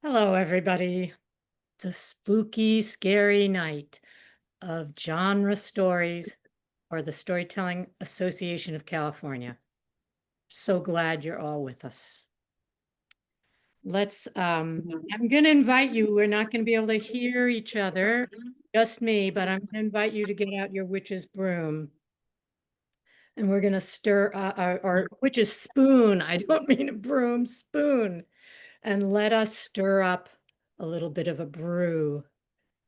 Hello, everybody. It's a spooky, scary night of genre stories for the Storytelling Association of California. So glad you're all with us. I'm going to invite you. We're not going to be able to hear each other, just me, but I'm going to invite you to get out your witch's broom. And we're going to stir our witch's spoon. I don't mean a broom, spoon. And let us stir up a little bit of a brew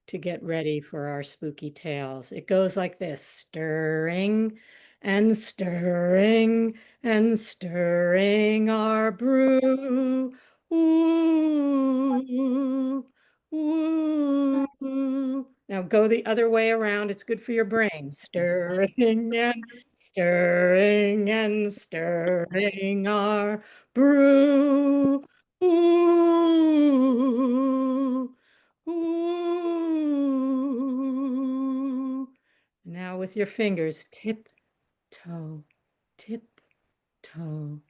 to get ready for our spooky tales. It goes like this: stirring and stirring and stirring our brew. Ooh, ooh. Now go the other way around. It's good for your brain. Stirring and stirring and stirring our brew. Ooh, ooh. Now with your fingers, tip, toe, tip, toe,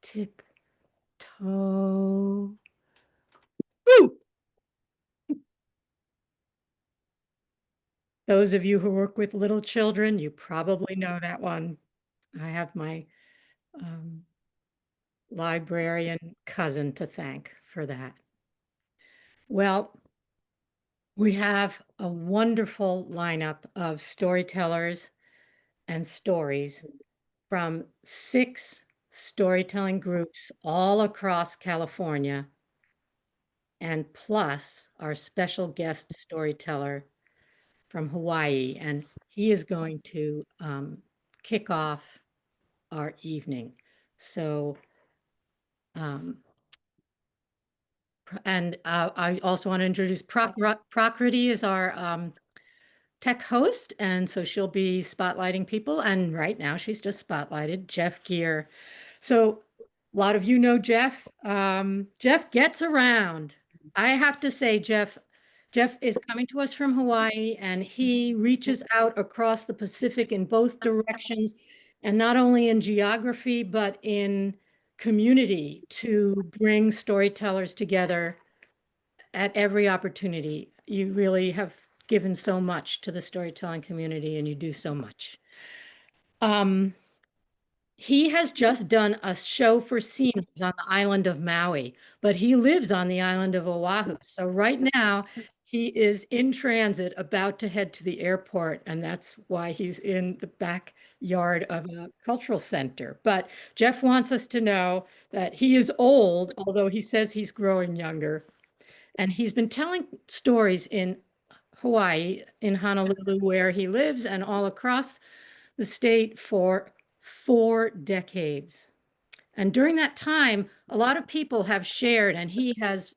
tip, toe. Ooh. Those of you who work with little children, you probably know that one. I have my librarian cousin to thank for that. Well, we have a wonderful lineup of storytellers and stories from 6 storytelling groups all across California, and plus our special guest storyteller from Hawaii. And he is going to kick off our evening. So, I also want to introduce Prakriti is our tech host, and so she'll be spotlighting people. And right now, she's just spotlighted Jeff Gear. So a lot of you know Jeff. Jeff gets around. I have to say, Jeff is coming to us from Hawaii, and he reaches out across the Pacific in both directions, and not only in geography, but in community to bring storytellers together at every opportunity. You really have given so much to the storytelling community, and you do so much. He has just done a show for seniors on the island of Maui, but he lives on the island of Oahu. So right now he is in transit about to head to the airport, and that's why he's in the backyard of a cultural center. But Jeff wants us to know that he is old, although he says he's growing younger. And he's been telling stories in Hawaii, in Honolulu, where he lives, and all across the state for 4 decades. And during that time, a lot of people have shared, and he has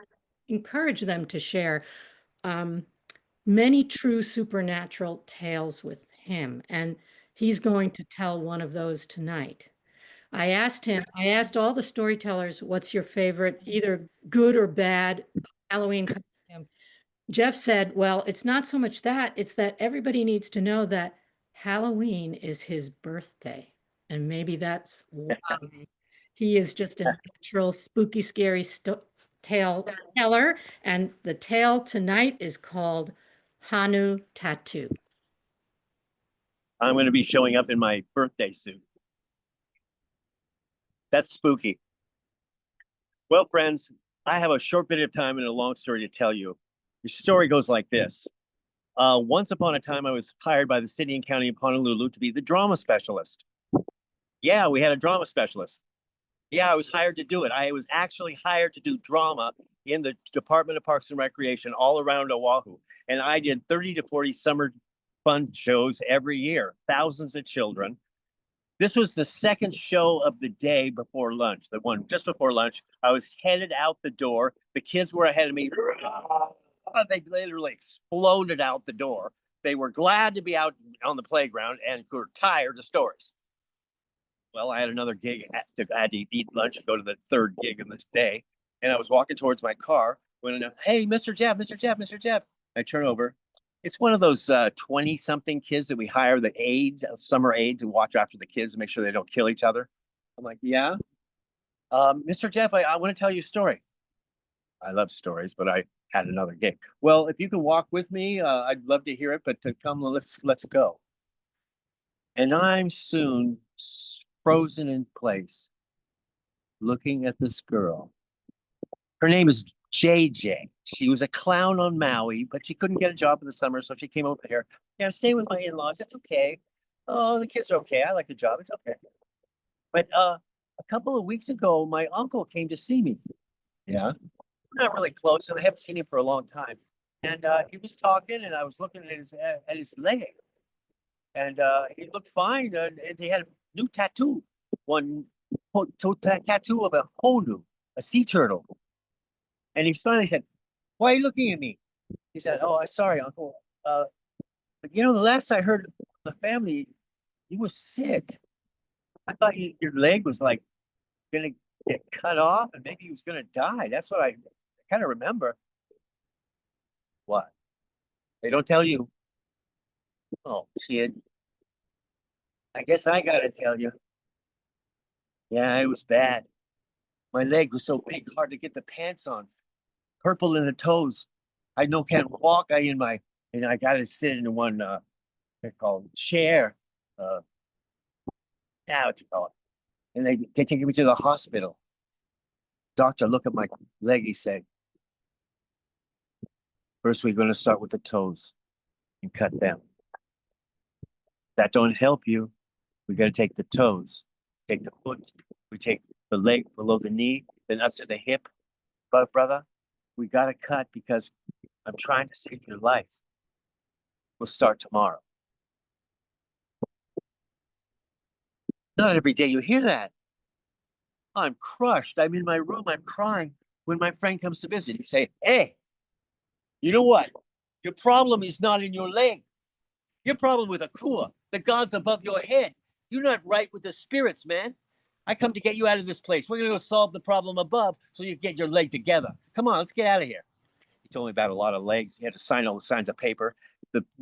encouraged them to share many true supernatural tales with him. And he's going to tell one of those tonight. I asked all the storytellers, what's your favorite, either good or bad Halloween costume? Jeff said, well, it's not so much that, it's that everybody needs to know that Halloween is his birthday. And maybe that's why he is just a natural, spooky, scary tale teller. And the tale tonight is called Hanu Tattoo. I'm going to be showing up in my birthday suit. That's spooky. Well, friends, I have a short bit of time and a long story to tell you. The story goes like this. Once upon a time, I was hired by the city and county of Honolulu to be the drama specialist. Yeah, we had a drama specialist. Yeah, I was hired to do it. I was actually hired to do drama in the Department of Parks and Recreation all around Oahu. And I did 30 to 40 summer fun shows every year, thousands of children. This was the second show of the day before lunch, the one just before lunch. I was headed out the door. The kids were ahead of me. They literally exploded out the door. They were glad to be out on the playground and were tired of stories. Well, I had another gig. I had to eat lunch and go to the third gig of this day. And I was walking towards my car when, hey, Mr. Jeff, Mr. Jeff, Mr. Jeff. I turn over. It's one of those 20-something kids that we hire, the aides, summer aides, who watch after the kids and make sure they don't kill each other. I'm like, yeah. Mr. Jeff, I want to tell you a story. I love stories, but I had another gig. Well, if you can walk with me, I'd love to hear it, but to come, let's go. And I'm soon frozen in place, looking at this girl. Her name is JJ. She was a clown on Maui, but she couldn't get a job in the summer, so she came over here. Yeah, I'm staying with my in-laws. It's okay. Oh, the kids are okay. I like the job. It's okay. But a couple of weeks ago, my uncle came to see me. Yeah. We're not really close, and I haven't seen him for a long time. And he was talking, and I was looking at his leg, and he looked fine. And he had a new tattoo, one tattoo of a honu, a sea turtle. And he finally said, "Why are you looking at me?" He said, "Oh, I'm sorry, Uncle. But the last I heard of the family, he was sick. I thought your leg was like gonna get cut off, and maybe he was gonna die. That's what I kind of remember." What? They don't tell you. Oh, kid. I guess I gotta tell you. Yeah, it was bad. My leg was so big, hard to get the pants on. Purple in the toes. I no can't walk. And I gotta sit in one they're called chair. Uh now what you call it. And they take me to the hospital. Doctor, look at my leg, he said. First we're gonna start with the toes and cut them. That don't help you. We gotta take the toes, take the foot, we take the leg below the knee, then up to the hip. But brother, we gotta cut because I'm trying to save your life. We'll start tomorrow. Not every day you hear that. I'm crushed. I'm in my room. I'm crying when my friend comes to visit. He say, "Hey, you know what? Your problem is not in your leg. Your problem with Akua, the gods above your head. You're not right with the spirits, man. I come to get you out of this place. We're gonna go solve the problem above so you get your leg together. Come on, let's get out of here." He told me about a lot of legs. He had to sign all the signs of paper.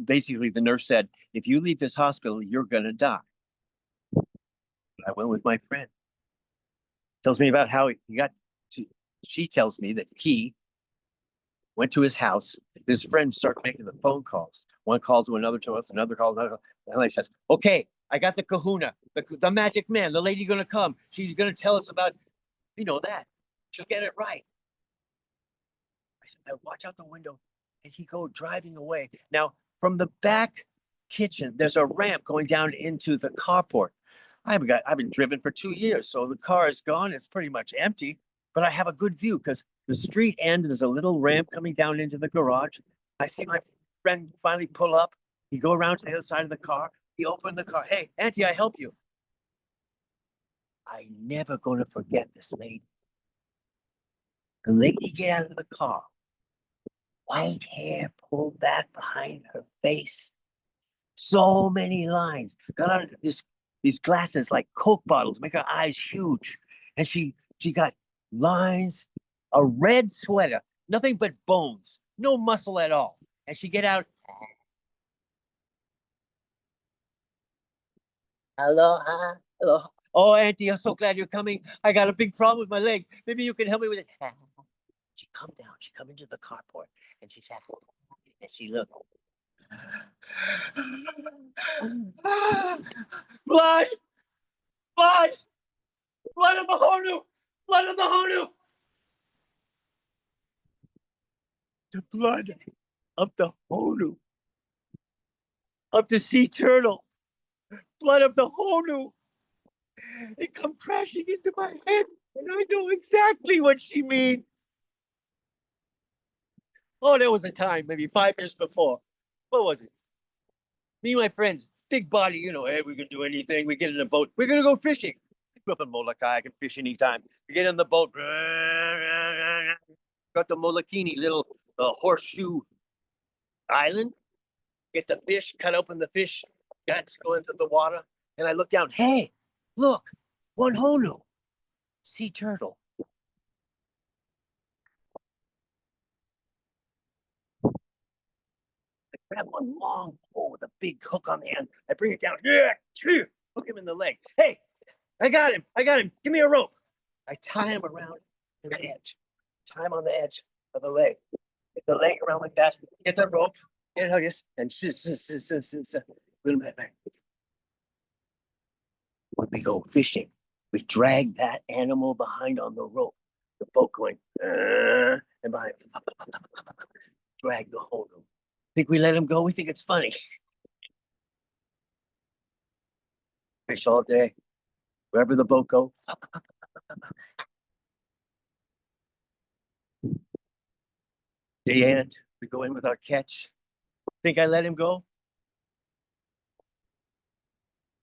Basically, the nurse said, "If you leave this hospital, you're gonna die." I went with my friend. Tells me about how he got to. She tells me that he went to his house. His friends start making the phone calls. One calls to another to us, another calls, another. And he says, "Okay, I got the kahuna, the magic man, the lady gonna come. She's gonna tell us about, that. She'll get it right." I said, "I watch out the window," and he go driving away. Now, from the back kitchen, there's a ramp going down into the carport. I've been driven for 2 years, so the car is gone. It's pretty much empty, but I have a good view because the street end, there's a little ramp coming down into the garage. I see my friend finally pull up. He go around to the other side of the car. He opened the car. "Hey, Auntie, I help you." I never gonna forget this lady. The lady get out of the car, white hair pulled back behind her face. So many lines. Got on these glasses like Coke bottles, make her eyes huge. And she got lines, a red sweater, nothing but bones, no muscle at all. And she get out. Aloha, aloha. "Oh, Auntie, I'm so glad you're coming. I got a big problem with my leg. Maybe you can help me with it." She come down. She come into the carport, and she sat, and she looked. Blood, blood, blood of the Honu, blood of the Honu. The blood of the Honu, of the sea turtle, blood of the Honu. It come crashing into my head, and I know exactly what she mean. Oh, there was a time, maybe 5 years before. What was it? Me and my friends, big body, hey, we can do anything. We get in a boat. We're gonna go fishing. I grew up in Molokai. I can fish anytime. We get in the boat. Got the Molokini, little horseshoe island. Get the fish, cut open the fish, guts go into the water. And I look down. Hey, look, one honu, sea turtle. I grab one long pole with a big hook on the end. I bring it down. Yeah, hook him in the leg. "Hey, I got him. Give me a rope." I tie him around the edge, tie him on the edge of the leg. Get the leg around like that, get the rope, get it like this, and when we go fishing, we drag that animal behind on the rope. The boat going, and behind, drag the whole rope. Think we let him go? We think it's funny. Fish all day, wherever the boat goes. The end, we go in with our catch. Think I let him go?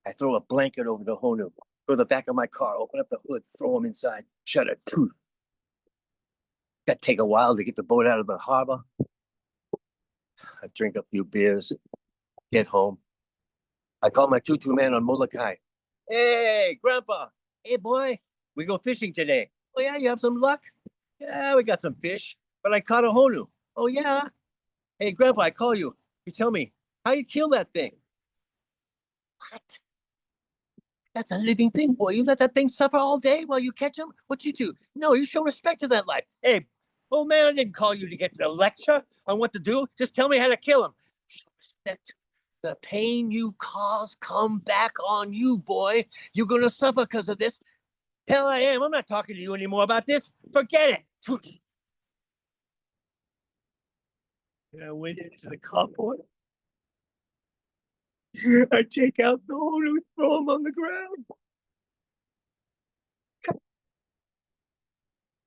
I throw a blanket over the Honu, go to the back of my car, open up the hood, throw him inside, shut it. Got to take a while to get the boat out of the harbor. I drink a few beers, get home. I call my tutu man on Molokai. Hey, Grandpa. Hey, boy. We go fishing today. Oh, yeah, you have some luck? Yeah, we got some fish, but I caught a Honu. Oh, yeah. Hey, Grandpa, I call you. You tell me, how you kill that thing? What? That's a living thing, boy. You let that thing suffer all day while you catch him? What you do? No, you show respect to that life. Hey, old man, I didn't call you to get a lecture on what to do. Just tell me how to kill him. Show respect. The pain you cause come back on you, boy. You're gonna suffer because of this. Hell, I am. I'm not talking to you anymore about this. Forget it. And I went into the carport. I take out the hole and throw him on the ground.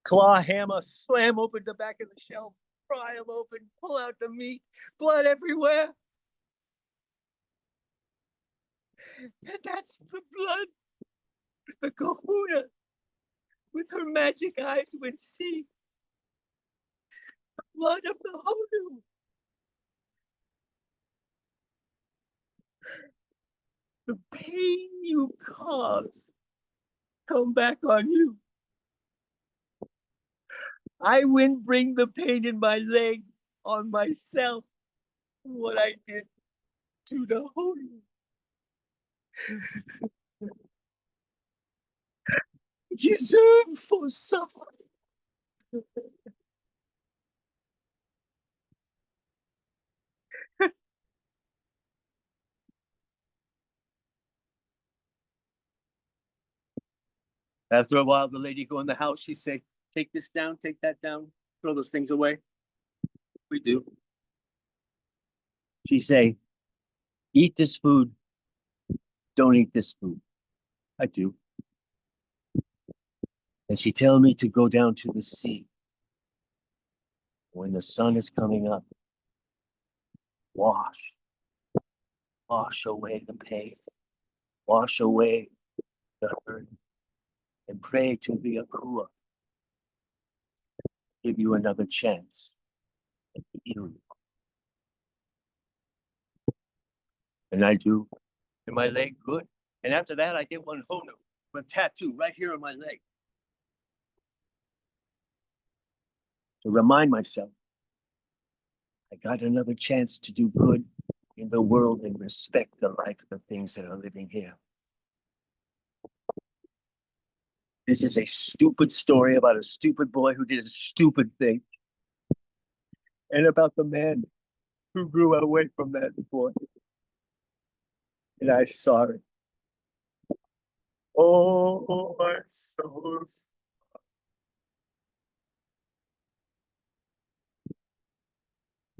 Claw hammer, slam open the back of the shelf, pry him open, pull out the meat, blood everywhere. And that's the blood. The kahuna with her magic eyes would see. The blood of the Honu. The pain you cause come back on you. I wouldn't bring the pain in my leg on myself. What I did to the Honu. Deserve for suffering. After a while, the lady go in the house. She say, "Take this down, take that down, throw those things away." We do. She say, "Eat this food, don't eat this food." I do. And she tell me to go down to the sea. When the sun is coming up, wash, wash away the pain, wash away the hurt, and pray to the Akua. Give you another chance and heal you. And I do. And my leg good. And after that, I get one Honu, a tattoo right here on my leg. To remind myself, I got another chance to do good in the world and respect the life of the things that are living here. This is a stupid story about a stupid boy who did a stupid thing. And about the man who grew away from that boy. And I'm sorry. Oh, my soul.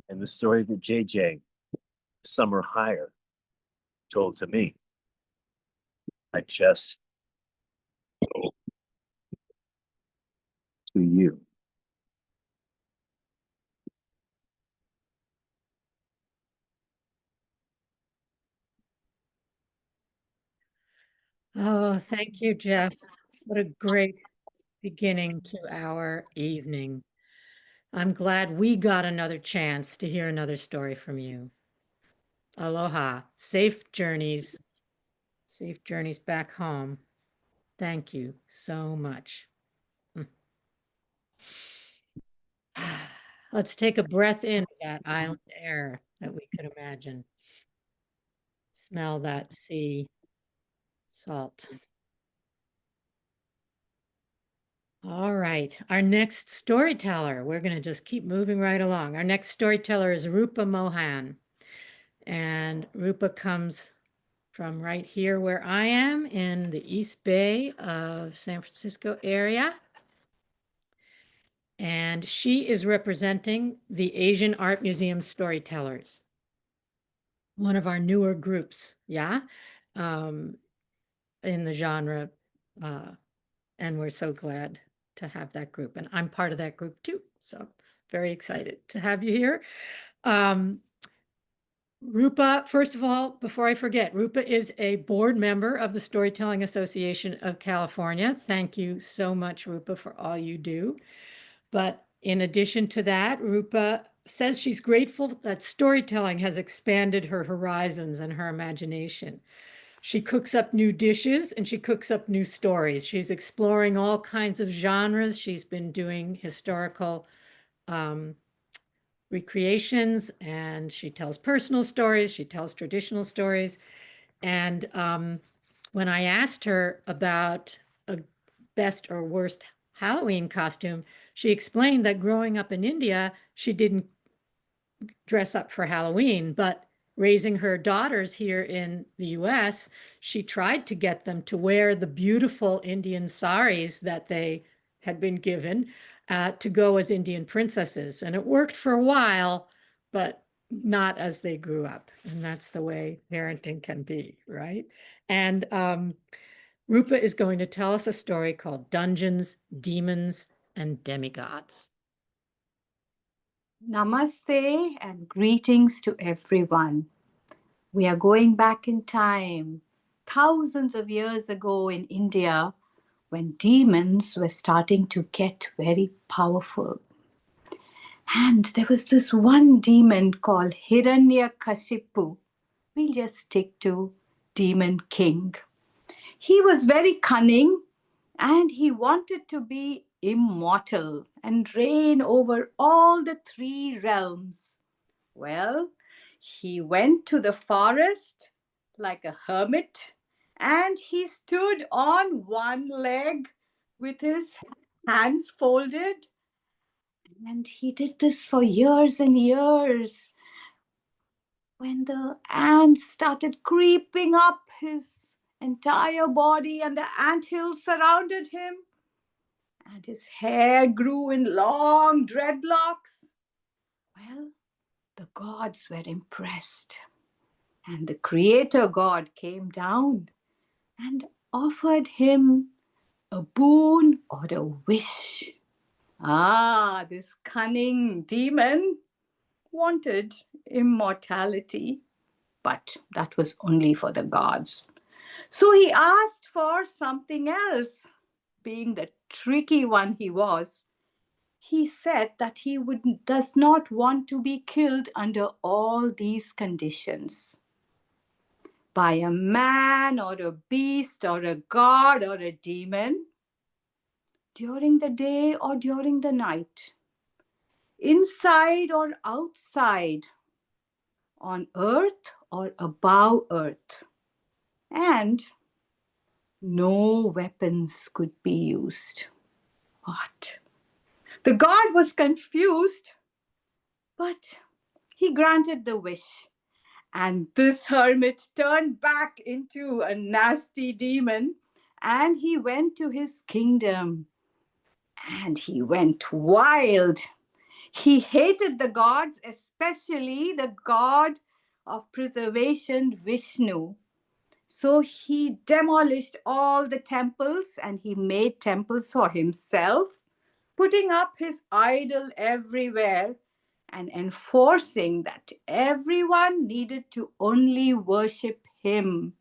And the story that JJ, Summer Hire, told to me, I just told to you. Oh, thank you, Jeff. What a great beginning to our evening. I'm glad we got another chance to hear another story from you. Aloha. Safe journeys. Safe journeys back home. Thank you so much. Let's take a breath in that island air that we could imagine. Smell that sea salt. All right, our next storyteller, we're going to just keep moving right along. Our next storyteller is Rupa Mohan. And Rupa comes from right here where I am in the East Bay of San Francisco area. And she is representing the Asian Art Museum Storytellers, one of our newer groups, yeah, in the genre. And we're so glad to have that group. And I'm part of that group too. So very excited to have you here. Rupa, first of all, before I forget, Rupa is a board member of the Storytelling Association of California. Thank you so much, Rupa, for all you do. But in addition to that, Rupa says she's grateful that storytelling has expanded her horizons and her imagination. She cooks up new dishes and she cooks up new stories. She's exploring all kinds of genres. She's been doing historical recreations, and she tells personal stories. She tells traditional stories. And when I asked her about a best or worst Halloween costume, she explained that growing up in India, she didn't dress up for Halloween, but raising her daughters here in the US, she tried to get them to wear the beautiful Indian saris that they had been given to go as Indian princesses. And it worked for a while, but not as they grew up. And that's the way parenting can be, right? And Rupa is going to tell us a story called Dungeons, Demons, and Demigods. Namaste and greetings to everyone. We are going back in time, thousands of years ago in India, when demons were starting to get very powerful. And there was this one demon called Hiranyakashipu. We'll just stick to Demon King. He was very cunning and he wanted to be immortal and reign over all the three realms. Well, he went to the forest like a hermit and he stood on one leg with his hands folded. And he did this for years and years. When the ants started creeping up his entire body and the anthills surrounded him, and his hair grew in long dreadlocks, well, the gods were impressed. And the creator god came down and offered him a boon or a wish. This cunning demon wanted immortality, but that was only for the gods. So he asked for something else. Being the tricky one he was, he said that he does not want to be killed under all these conditions. By a man or a beast or a god or a demon, during the day or during the night, inside or outside, on earth or above earth, and no weapons could be used. What? The god was confused, but he granted the wish. And this hermit turned back into a nasty demon and he went to his kingdom. And he went wild. He hated the gods, especially the god of preservation, Vishnu. So he demolished all the temples and he made temples for himself, putting up his idol everywhere and enforcing that everyone needed to only worship him.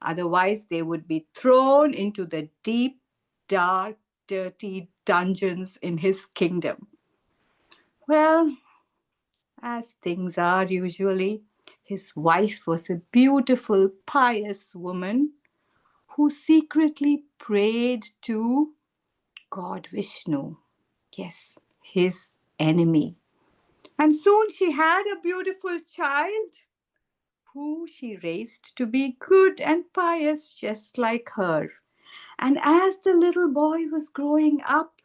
Otherwise, they would be thrown into the deep, dark, dirty dungeons in his kingdom. Well, as things are usually, his wife was a beautiful, pious woman who secretly prayed to God Vishnu. Yes, his enemy. And soon she had a beautiful child who she raised to be good and pious just like her. And as the little boy was growing up,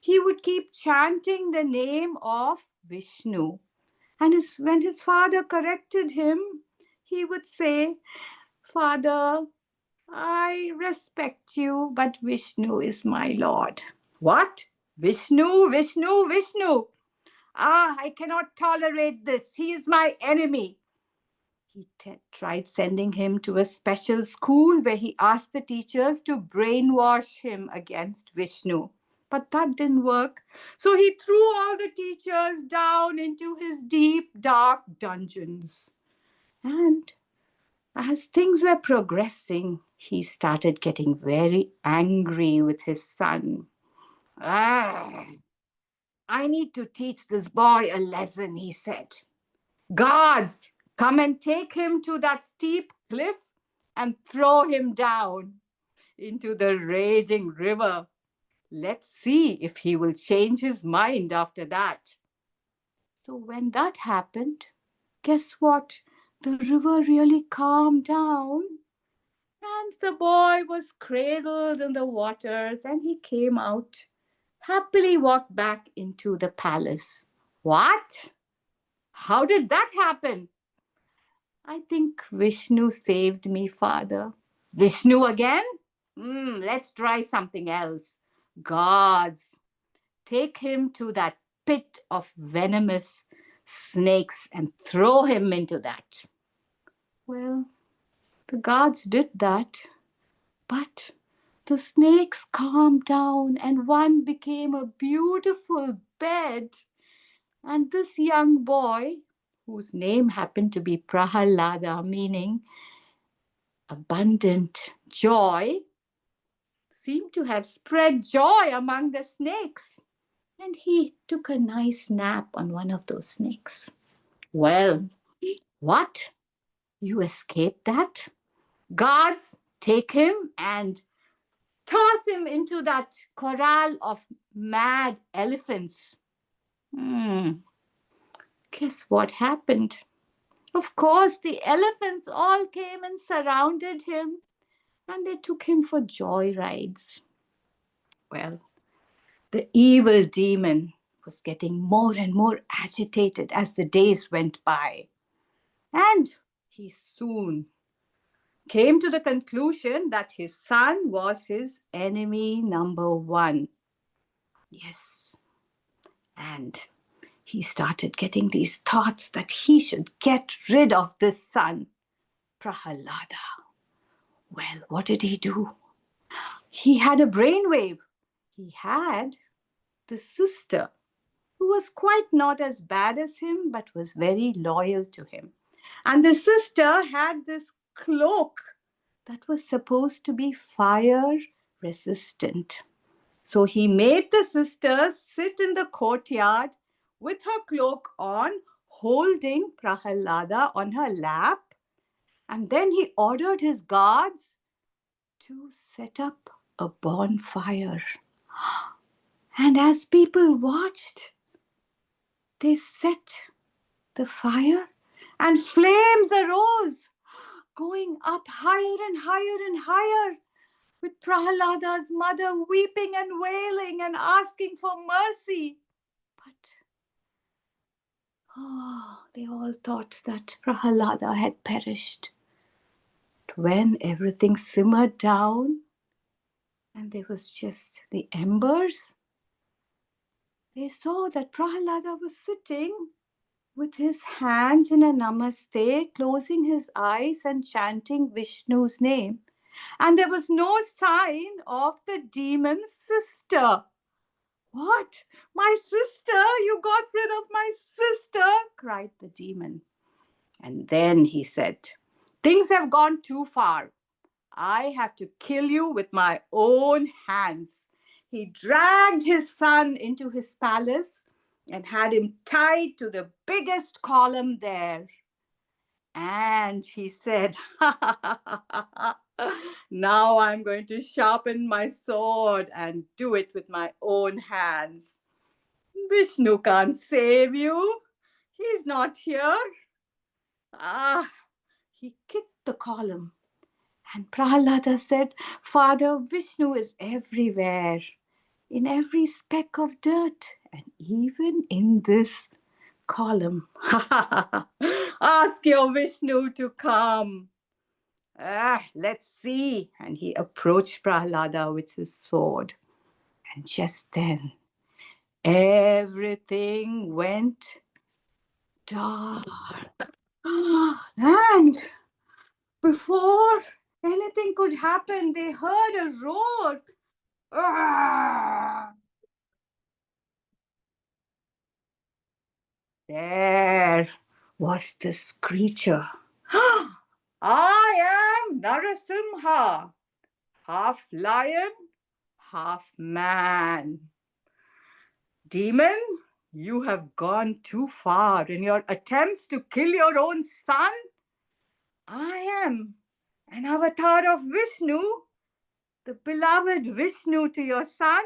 he would keep chanting the name of Vishnu. And when his father corrected him, he would say, "Father, I respect you, but Vishnu is my Lord." "What? Vishnu, Vishnu, Vishnu. Ah, I cannot tolerate this. He is my enemy." He tried sending him to a special school where he asked the teachers to brainwash him against Vishnu. But that didn't work. So he threw all the teachers down into his deep, dark dungeons. And as things were progressing, he started getting very angry with his son. "Ah, I need to teach this boy a lesson," he said. "Guards, come and take him to that steep cliff and throw him down into the raging river. Let's see if he will change his mind after that." So when that happened, guess what? The river really calmed down, and the boy was cradled in the waters, and he came out, happily walked back into the palace. "What? How did that happen?" "I think Vishnu saved me, father." "Vishnu again? Let's try something else. Guards, take him to that pit of venomous snakes and throw him into that." Well, the guards did that, but the snakes calmed down and one became a beautiful bed. And this young boy, whose name happened to be Prahalada, meaning abundant joy, seemed to have spread joy among the snakes. And he took a nice nap on one of those snakes. Well, what? You escaped that? Guards, take him and toss him into that corral of mad elephants. Guess what happened? Of course, the elephants all came and surrounded him, and they took him for joy rides. Well, the evil demon was getting more and more agitated as the days went by. And he soon came to the conclusion that his son was his enemy number one. Yes. And he started getting these thoughts that he should get rid of this son, Prahalada. Well, what did he do? He had a brainwave. He had the sister who was quite not as bad as him, but was very loyal to him. And the sister had this cloak that was supposed to be fire resistant. So he made the sister sit in the courtyard with her cloak on, holding Prahalada on her lap. And then he ordered his guards to set up a bonfire. And as people watched, they set the fire and flames arose, going up higher and higher and higher, with Prahalada's mother weeping and wailing and asking for mercy. But they all thought that Prahalada had perished. But when everything simmered down and there was just the embers, they saw that Prahalada was sitting with his hands in a namaste, closing his eyes and chanting Vishnu's name. And there was no sign of the demon's sister. "What? My sister? You got rid of my sister?" cried the demon. And then he said, "Things have gone too far. I have to kill you with my own hands." He dragged his son into his palace and had him tied to the biggest column there. And he said, "Now I'm going to sharpen my sword and do it with my own hands. Vishnu can't save you. He's not here." He kicked the column. And Prahalada said, "Father, Vishnu is everywhere. in every speck of dirt, and even in this column. Ask your Vishnu to come. Let's see. And he approached Prahlada with his sword. And just then, everything went dark. And before anything could happen, they heard a roar. There was this creature. I am Narasimha, half lion, half man. Demon, you have gone too far in your attempts to kill your own son. I am an avatar of Vishnu, the beloved Vishnu to your son,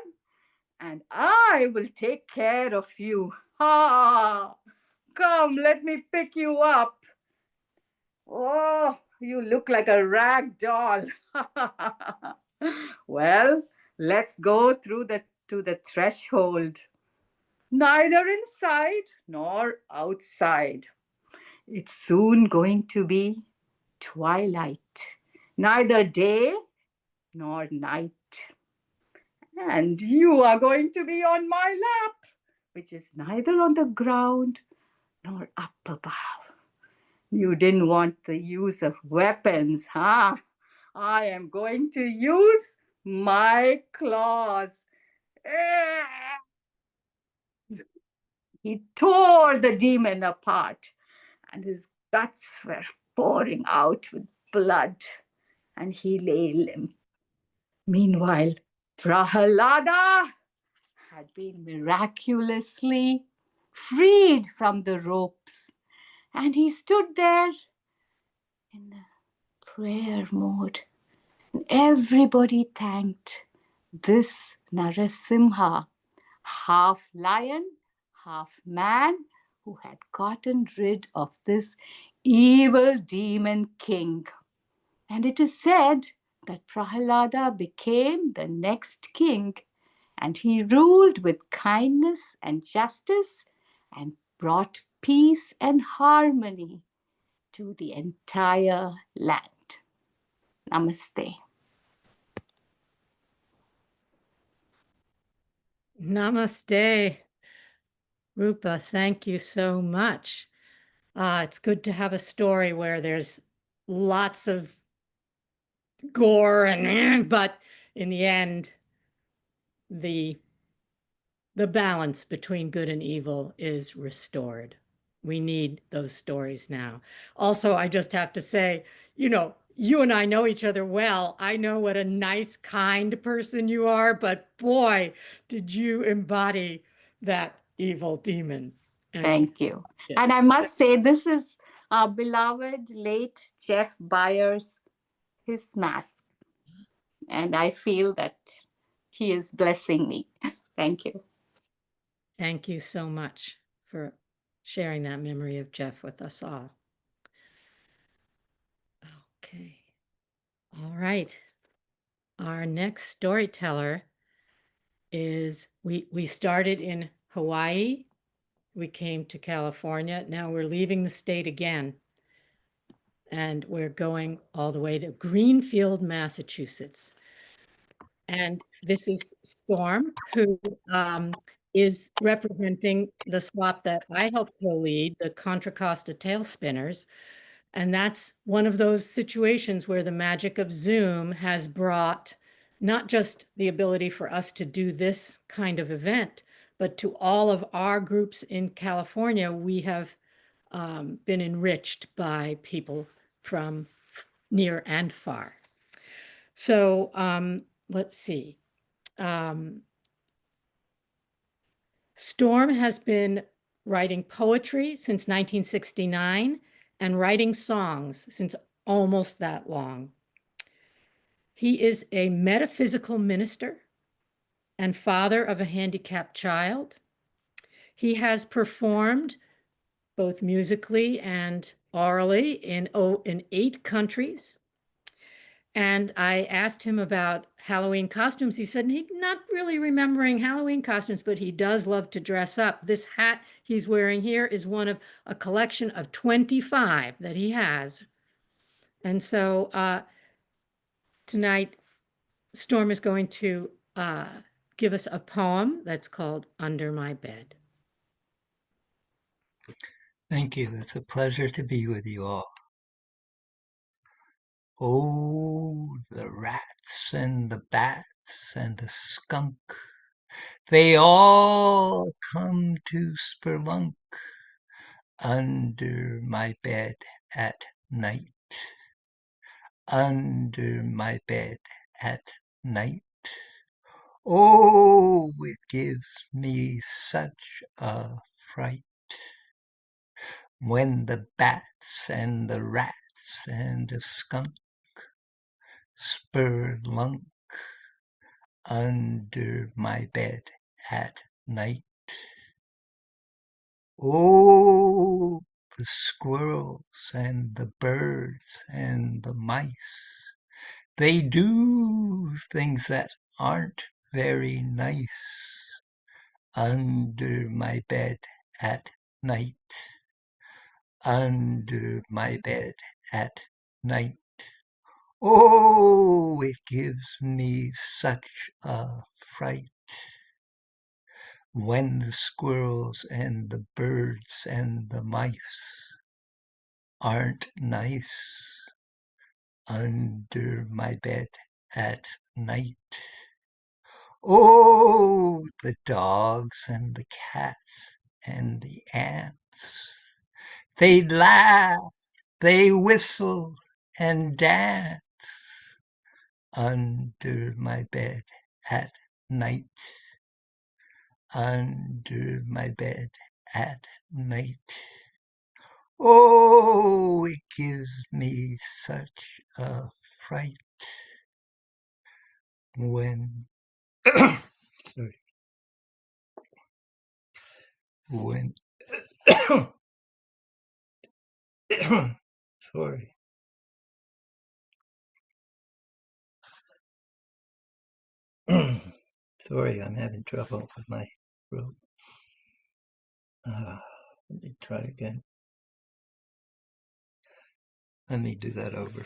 and I will take care of you. Ha! Come, let me pick you up. Oh, you look like a rag doll. Well, let's go to the threshold. Neither inside nor outside. It's soon going to be twilight. Neither day nor night. And you are going to be on my lap, which is neither on the ground nor up above. You didn't want the use of weapons, huh? I am going to use my claws. He tore the demon apart, and his guts were pouring out with blood, and he lay limp. Meanwhile, Prahalada had been miraculously freed from the ropes, and he stood there in a prayer mode. And everybody thanked this Narasimha, half lion, half man, who had gotten rid of this evil demon king. And it is said that Prahalada became the next king, and he ruled with kindness and justice and brought peace and harmony to the entire land. Namaste. Namaste, Rupa. Thank you so much. It's good to have a story where there's lots of gore and but in the end, the balance between good and evil is restored. We need those stories now. Also, I just have to say, you and I know each other well. I know what a nice, kind person you are, but boy, did you embody that evil demon. Thank you. And I must say, this is our beloved late Jeff Byers, his mask. And I feel that he is blessing me. Thank you. Thank you so much for sharing that memory of Jeff with us all. Okay. All right. Our next storyteller is we started in Hawaii. We came to California. Now we're leaving the state again. And we're going all the way to Greenfield, Massachusetts. And this is Storm, who is representing the swap that I helped co-lead, the Contra Costa Tail Spinners. And that's one of those situations where the magic of Zoom has brought not just the ability for us to do this kind of event, but to all of our groups in California, we have been enriched by people from near and far. So let's see. Storm has been writing poetry since 1969 and writing songs since almost that long. He is a metaphysical minister and father of a handicapped child. He has performed both musically and orally in 8 countries. And I asked him about Halloween costumes. He said he's not really remembering Halloween costumes, but he does love to dress up. This hat he's wearing here is one of a collection of 25 that he has. And so tonight, Storm is going to give us a poem that's called Under My Bed. Thank you. It's a pleasure to be with you all. Oh, the rats and the bats and the skunk, they all come to spelunk under my bed at night. Under my bed at night. Oh, it gives me such a fright when the bats and the rats and the skunk spelunk under my bed at night. Oh, the squirrels and the birds and the mice, they do things that aren't very nice under my bed at night. Under my bed at night. Oh, it gives me such a fright when the squirrels and the birds and the mice aren't nice under my bed at night. Oh, the dogs and the cats and the ants, they laugh, they whistle and dance under my bed at night. Under my bed at night. Oh, it gives me such a fright when sorry, when sorry. Sorry, I'm having trouble with my throat. Let me try again. Let me do that over.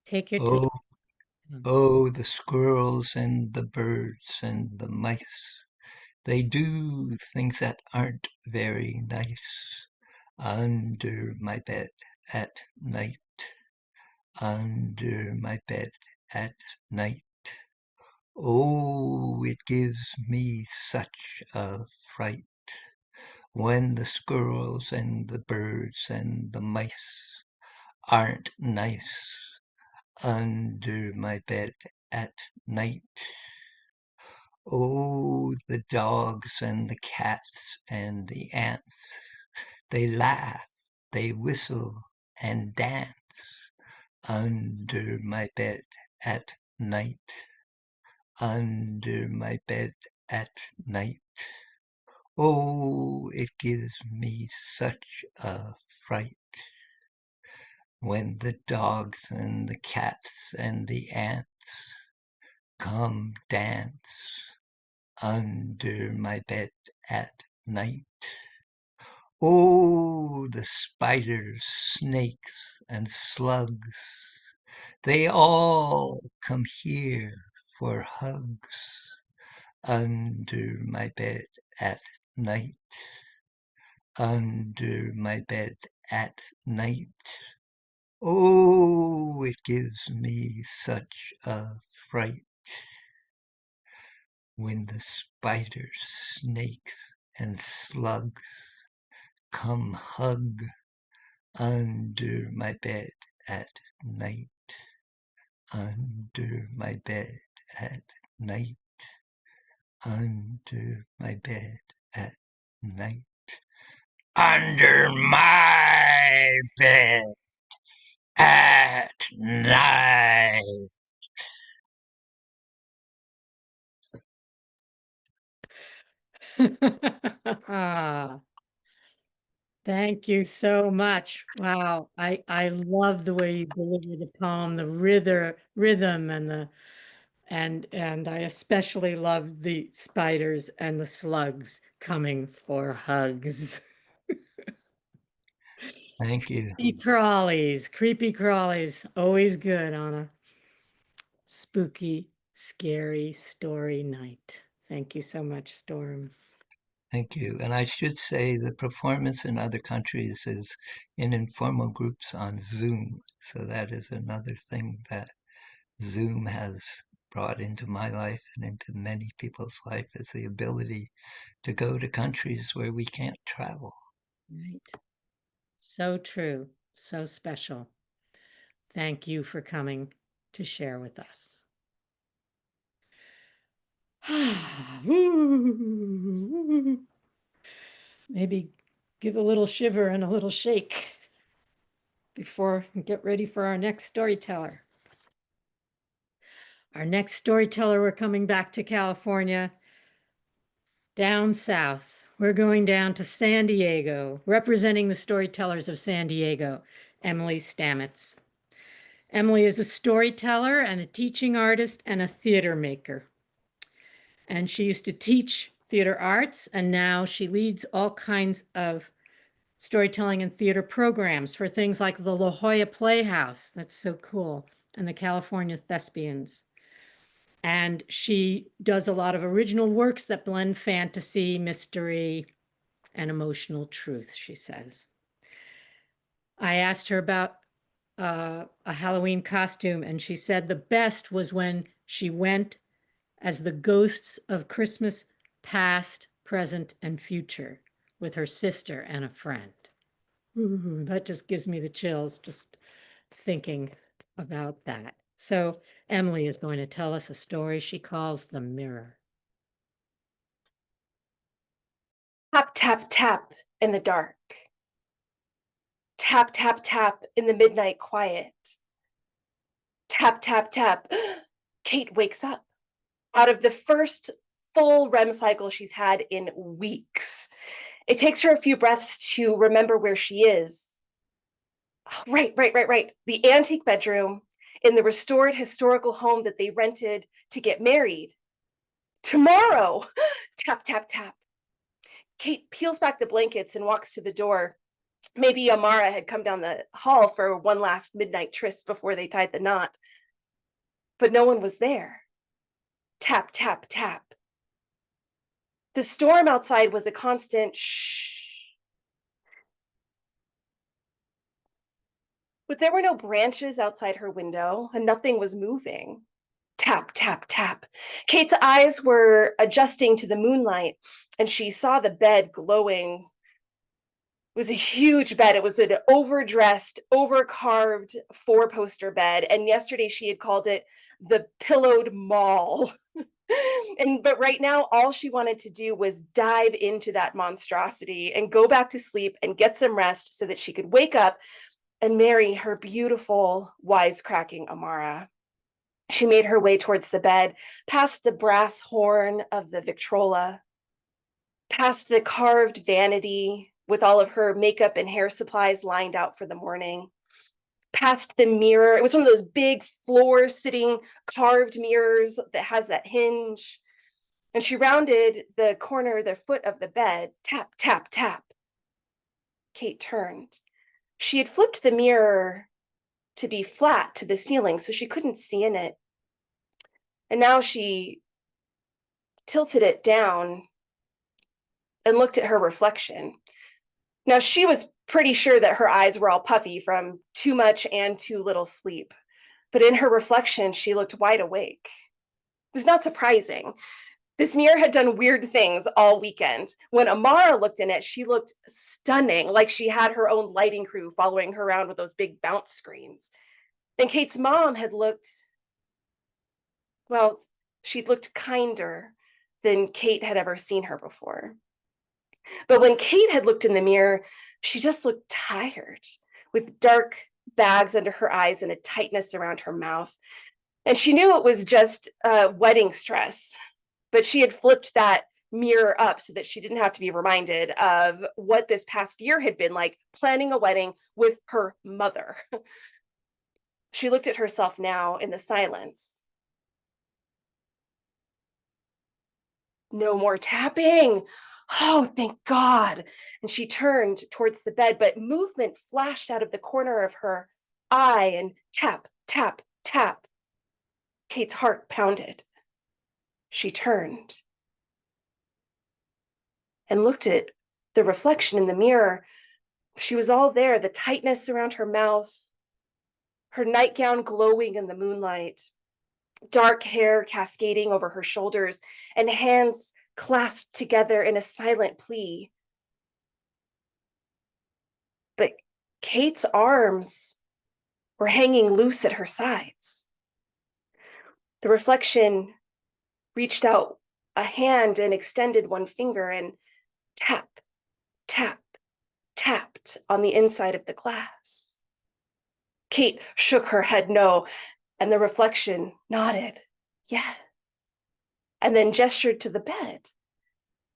Take your Oh, time. oh, the squirrels and the birds and the mice. They do things that aren't very nice under my bed at night. Under my bed at night. Oh, it gives me such a fright when the squirrels and the birds and the mice aren't nice under my bed at night. Oh, the dogs and the cats and the ants, they laugh, they whistle and dance under my bed at night. Under my bed at night. Oh, it gives me such a fright when the dogs and the cats and the ants come dance under my bed at night. Oh, the spiders, snakes, and slugs, they all come here for hugs under my bed at night. Under my bed at night. Oh, it gives me such a fright when the spiders, snakes, and slugs come hug under my bed at night. Under my bed at night. Under my bed at night. Under my bed at night. Thank you so much. Wow. I love the way you deliver the poem, the rhythm and I especially love the spiders and the slugs coming for hugs. Thank you. Creepy crawlies, always good on a spooky, scary story night. Thank you so much, Storm. Thank you. And I should say the performance in other countries is in informal groups on Zoom. So that is another thing that Zoom has brought into my life and into many people's life, is the ability to go to countries where we can't travel. Right. So true. So special. Thank you for coming to share with us. Maybe give a little shiver and a little shake before we get ready for our next storyteller. Our next storyteller, we're coming back to California, down south. We're going down to San Diego, representing the storytellers of San Diego, Emily Stamets. Emily is a storyteller and a teaching artist and a theater maker. And she used to teach theater arts, and now she leads all kinds of storytelling and theater programs for things like the La Jolla Playhouse. That's so cool. And the California Thespians. And she does a lot of original works that blend fantasy, mystery, and emotional truth, she says. I asked her about a Halloween costume, and she said the best was when she went as the ghosts of Christmas past, present, and future with her sister and a friend. Ooh, that just gives me the chills just thinking about that. So Emily is going to tell us a story she calls The Mirror. Tap, tap, tap in the dark. Tap, tap, tap in the midnight quiet. Tap, tap, tap. Kate wakes up out of the first full REM cycle she's had in weeks. It takes her a few breaths to remember where she is. Oh, right. The antique bedroom in the restored historical home that they rented to get married. Tomorrow. Tap, tap, tap. Kate peels back the blankets and walks to the door. Maybe Amara had come down the hall for one last midnight tryst before they tied the knot. But no one was there. Tap, tap, tap. The storm outside was a constant shh. But there were no branches outside her window, and nothing was moving. Tap, tap, tap. Kate's eyes were adjusting to the moonlight, and she saw the bed glowing. It was a huge bed. It was an overdressed, overcarved four-poster bed. And yesterday she had called it the pillowed mall. But right now, all she wanted to do was dive into that monstrosity and go back to sleep and get some rest so that she could wake up and marry her beautiful, wisecracking Amara. She made her way towards the bed, past the brass horn of the Victrola, past the carved vanity with all of her makeup and hair supplies lined out for the morning, past the mirror. It was one of those big floor-sitting carved mirrors that has that hinge. And she rounded the corner, the foot of the bed. Tap, tap, tap. Kate turned. She had flipped the mirror to be flat to the ceiling, so she couldn't see in it. And now she tilted it down and looked at her reflection. Now, she was pretty sure that her eyes were all puffy from too much and too little sleep. But in her reflection, she looked wide awake. It was not surprising. This mirror had done weird things all weekend. When Amara looked in it, she looked stunning, like she had her own lighting crew following her around with those big bounce screens. And Kate's mom had looked, well, she'd looked kinder than Kate had ever seen her before. But when Kate had looked in the mirror, she just looked tired, with dark bags under her eyes and a tightness around her mouth. And she knew it was just wedding stress, but she had flipped that mirror up so that she didn't have to be reminded of what this past year had been like, planning a wedding with her mother. She looked at herself now in the silence. No more tapping. Oh, thank God. And she turned towards the bed, but movement flashed out of the corner of her eye and tap, tap, tap. Kate's heart pounded. She turned and looked at the reflection in the mirror. She was all there, the tightness around her mouth, her nightgown glowing in the moonlight, dark hair cascading over her shoulders, and hands clasped together in a silent plea. But Kate's arms were hanging loose at her sides. The reflection reached out a hand and extended one finger and tap, tap, tapped on the inside of the glass. Kate shook her head no, and the reflection nodded, yeah, and then gestured to the bed.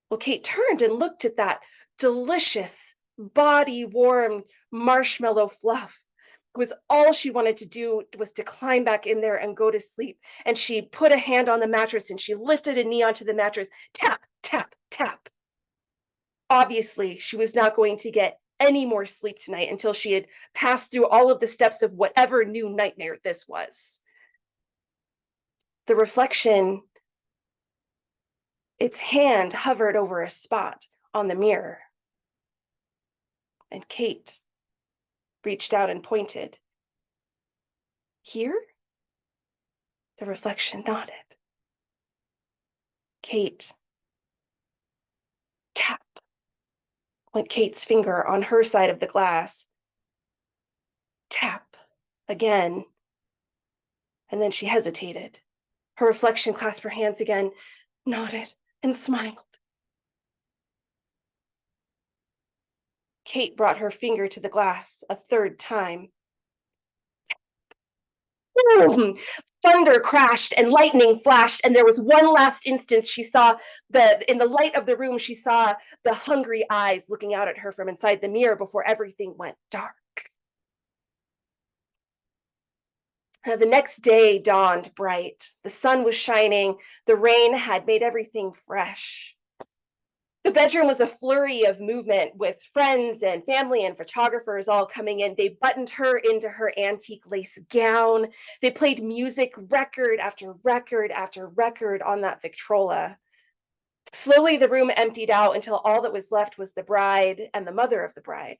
Well, Kate turned and looked at that delicious, body-warm marshmallow fluff. It was all she wanted to do was to climb back in there and go to sleep. And she put a hand on the mattress and she lifted a knee onto the mattress, tap, tap, tap. Obviously, she was not going to get any more sleep tonight until she had passed through all of the steps of whatever new nightmare this was. The reflection, its hand hovered over a spot on the mirror. And Kate reached out and pointed. Here? The reflection nodded. Kate. Tap went Kate's finger on her side of the glass. Tap again. And then she hesitated. Her reflection clasped her hands again, nodded, and smiled. Kate brought her finger to the glass a third time. Boom! Thunder crashed and lightning flashed, and there was one last instance she saw in the light of the room, she saw the hungry eyes looking out at her from inside the mirror before everything went dark. Now, the next day dawned bright. The sun was shining. The rain had made everything fresh. The bedroom was a flurry of movement with friends and family and photographers all coming in. They buttoned her into her antique lace gown. They played music, record after record after record on that Victrola. Slowly, the room emptied out until all that was left was the bride and the mother of the bride.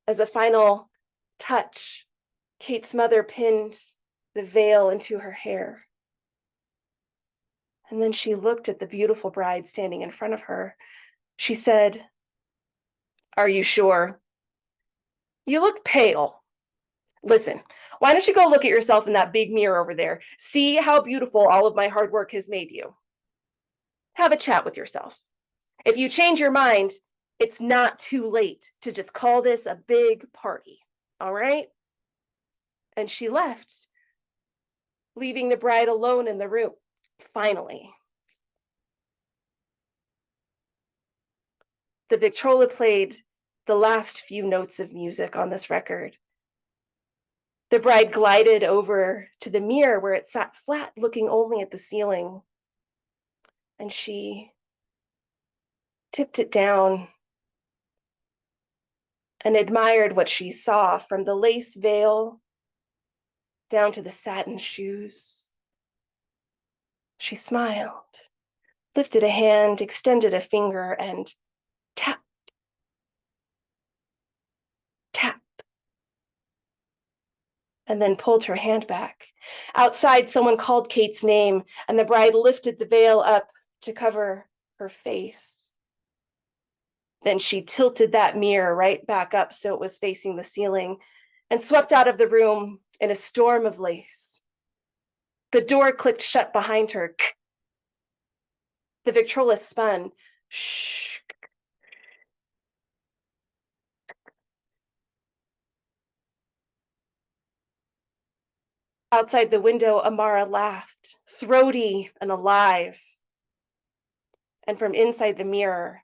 As a final touch, Kate's mother pinned the veil into her hair. And then she looked at the beautiful bride standing in front of her. She said, "Are you sure? You look pale. Listen, why don't you go look at yourself in that big mirror over there? See how beautiful all of my hard work has made you. Have a chat with yourself. If you change your mind, it's not too late to just call this a big party, all right?" And she left, leaving the bride alone in the room. Finally, the Victrola played the last few notes of music on this record. The bride glided over to the mirror where it sat flat, looking only at the ceiling. And she tipped it down and admired what she saw, from the lace veil down to the satin shoes. She smiled, lifted a hand, extended a finger, and tap, tap, and then pulled her hand back. Outside, someone called Kate's name, and the bride lifted the veil up to cover her face. Then she tilted that mirror right back up so it was facing the ceiling and swept out of the room in a storm of lace. The door clicked shut behind her. The Victrola spun. Shh. Outside the window, Amara laughed, throaty and alive. And from inside the mirror,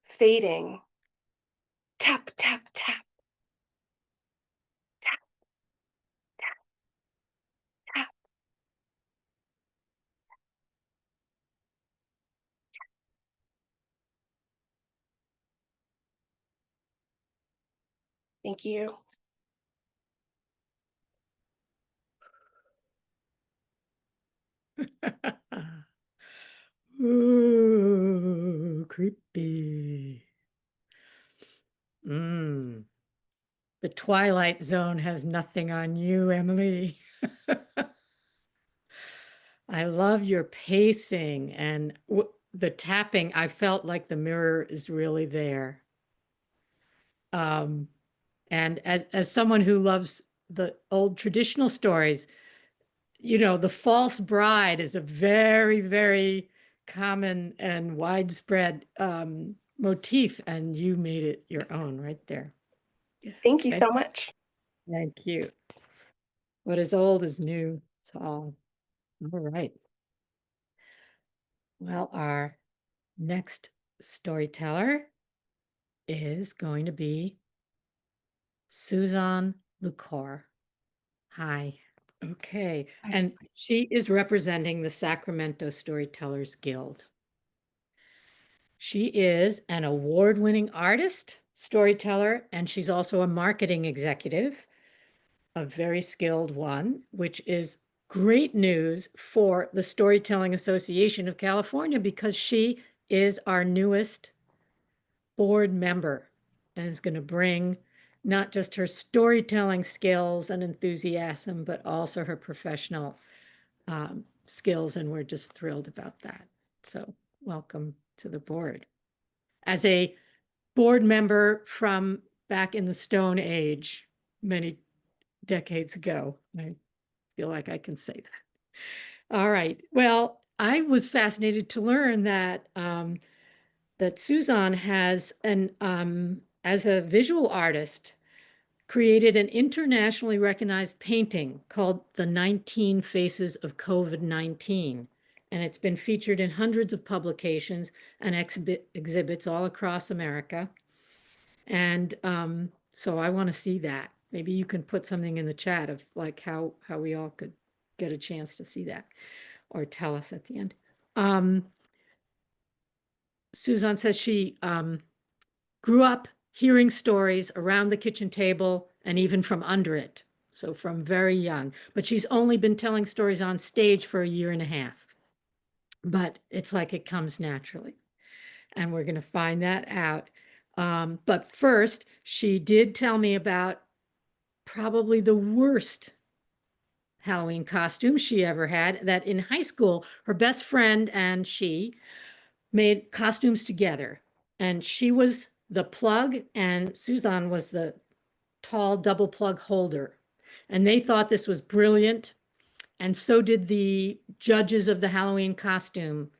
fading, tap, tap, tap, tap, tap. Thank you. Ooh, creepy. The Twilight Zone has nothing on you, Emily. I love your pacing and the tapping. I felt like the mirror is really there. Um, and as someone who loves the old traditional stories, the false bride is a very, very common and widespread motif, and you made it your own right there. Thank you so much. Thank you. What is old is new. It's all right. Well, our next storyteller is going to be Susan Lucor. Hi. Okay. And she is representing the Sacramento Storytellers Guild. She is an award-winning artist, storyteller, and she's also a marketing executive, a very skilled one, which is great news for the Storytelling Association of California because she is our newest board member and is going to bring not just her storytelling skills and enthusiasm, but also her professional skills. And we're just thrilled about that. So welcome to the board. As a board member from back in the Stone Age, many decades ago, I feel like I can say that. All right. Well, I was fascinated to learn that that Susan has as a visual artist, created an internationally recognized painting called The 19 Faces of COVID-19. And it's been featured in hundreds of publications and exhibits all across America. And so I want to see that. Maybe you can put something in the chat of like how we all could get a chance to see that or tell us at the end. Susan says she grew up hearing stories around the kitchen table and even from under it. So from very young, but she's only been telling stories on stage for a year and a half. But it's like it comes naturally. And we're going to find that out. But first, she did tell me about probably the worst Halloween costume she ever had, that in high school, her best friend and she made costumes together. And she was the plug and Susan was the tall double plug holder. And they thought this was brilliant. And so did the judges of the Halloween costume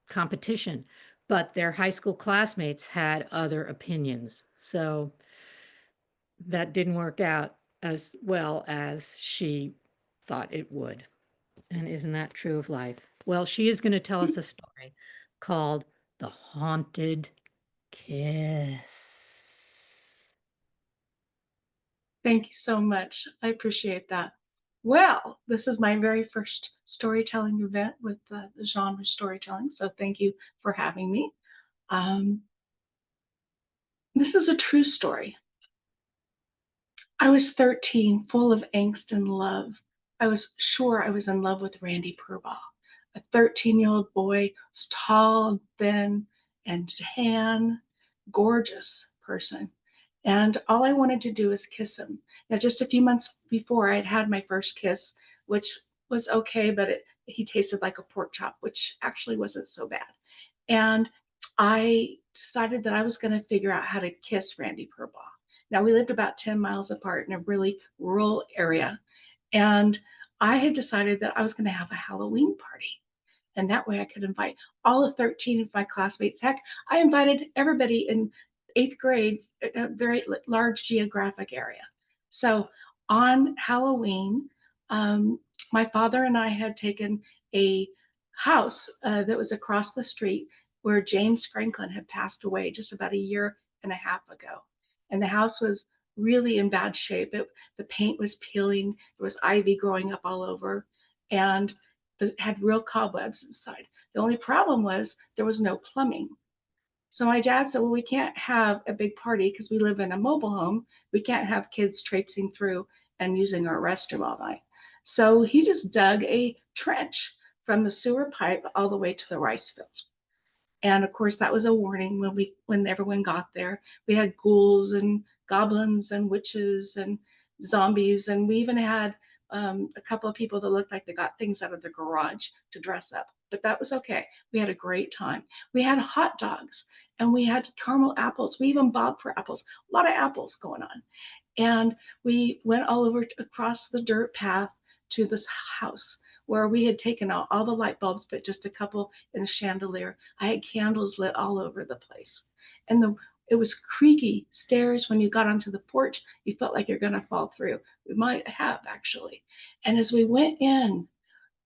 competition. But their high school classmates had other opinions. So that didn't work out as well as she thought it would. And isn't that true of life? Well, she is going to tell us a story called The Haunted Kiss. Thank you so much. I appreciate that. Well, this is my very first storytelling event with the genre storytelling, so thank you for having me. This is a true story. I was 13, full of angst and love. I was sure I was in love with Randy Purbaugh, a 13-year-old boy, was tall, thin, and tan, gorgeous person. And all I wanted to do was kiss him. Now, just a few months before, I had had my first kiss, which was okay, but he tasted like a pork chop, which actually wasn't so bad. And I decided that I was going to figure out how to kiss Randy Purbaugh. Now, we lived about 10 miles apart in a really rural area. And I had decided that I was going to have a Halloween party. And that way I could invite all of 13 of my classmates. Heck, I invited everybody in 8th grade, a very large geographic area. So on Halloween, my father and I had taken a house that was across the street where James Franklin had passed away just about a year and a half ago. And the house was really in bad shape. The paint was peeling, there was ivy growing up all over, and it had real cobwebs inside. The only problem was there was no plumbing. So my dad said, well, we can't have a big party because we live in a mobile home. We can't have kids traipsing through and using our restroom all night. So he just dug a trench from the sewer pipe all the way to the rice field. And of course, that was a warning when everyone got there. We had ghouls and goblins and witches and zombies, and we even had a couple of people that looked like they got things out of the garage to dress up. But that was okay. We had a great time. We had hot dogs and we had caramel apples. We even bobbed for apples. A lot of apples going on. And we went all over across the dirt path to this house where we had taken out all the light bulbs, but just a couple in the chandelier. I had candles lit all over the place. And it was creaky stairs. When you got onto the porch, you felt like you're going to fall through. We might have actually. And as we went in,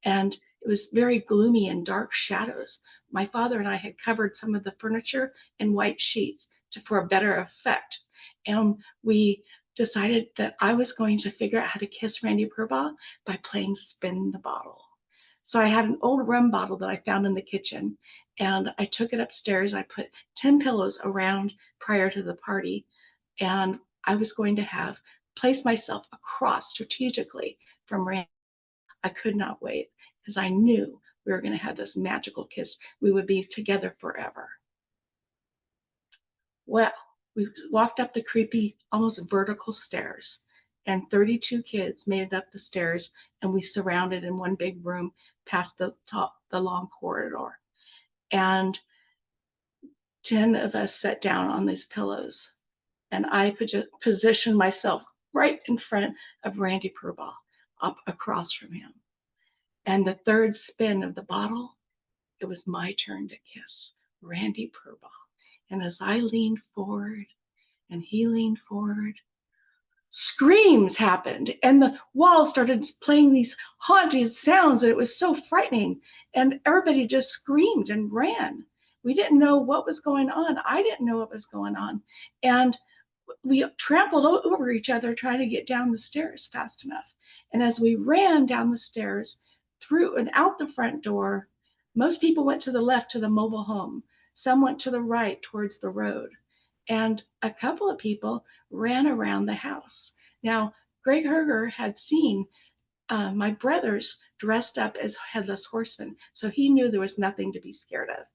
and it was very gloomy and dark shadows, my father and I had covered some of the furniture in white sheets for a better effect. And we decided that I was going to figure out how to kiss Randy Purbaugh by playing spin the bottle. So I had an old rum bottle that I found in the kitchen, and I took it upstairs. I put 10 pillows around prior to the party, and I was going to place myself across strategically from Randy. I could not wait because I knew we were going to have this magical kiss. We would be together forever. Well, we walked up the creepy, almost vertical stairs, and 32 kids made it up the stairs, and we surrounded in one big room past the long corridor. And 10 of us sat down on these pillows, and I positioned myself right in front of Randy Purbaugh, up across from him. And the third spin of the bottle, it was my turn to kiss Randy Purbaugh. And as I leaned forward and he leaned forward, screams happened and the walls started playing these haunted sounds, and it was so frightening. And everybody just screamed and ran. We didn't know what was going on. I didn't know what was going on. And we trampled over each other trying to get down the stairs fast enough. And as we ran down the stairs, through and out the front door, most people went to the left to the mobile home. Some went to the right towards the road. And a couple of people ran around the house. Now, Greg Herger had seen my brothers dressed up as headless horsemen, so he knew there was nothing to be scared of.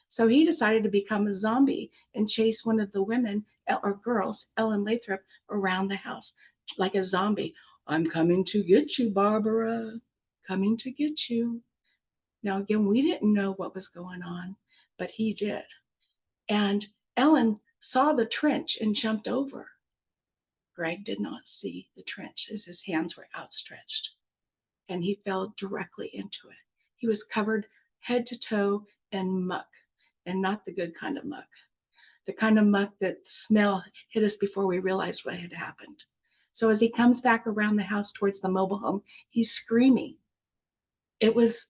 So he decided to become a zombie and chase one of the women or girls, Ellen Lathrop, around the house like a zombie. I'm coming to get you, Barbara. Coming to get you. Now, again, we didn't know what was going on, but he did. And Ellen saw the trench and jumped over. Greg did not see the trench as his hands were outstretched, and he fell directly into it. He was covered head to toe in muck, and not the good kind of muck. The kind of muck that the smell hit us before we realized what had happened. So as he comes back around the house towards the mobile home, he's screaming. It was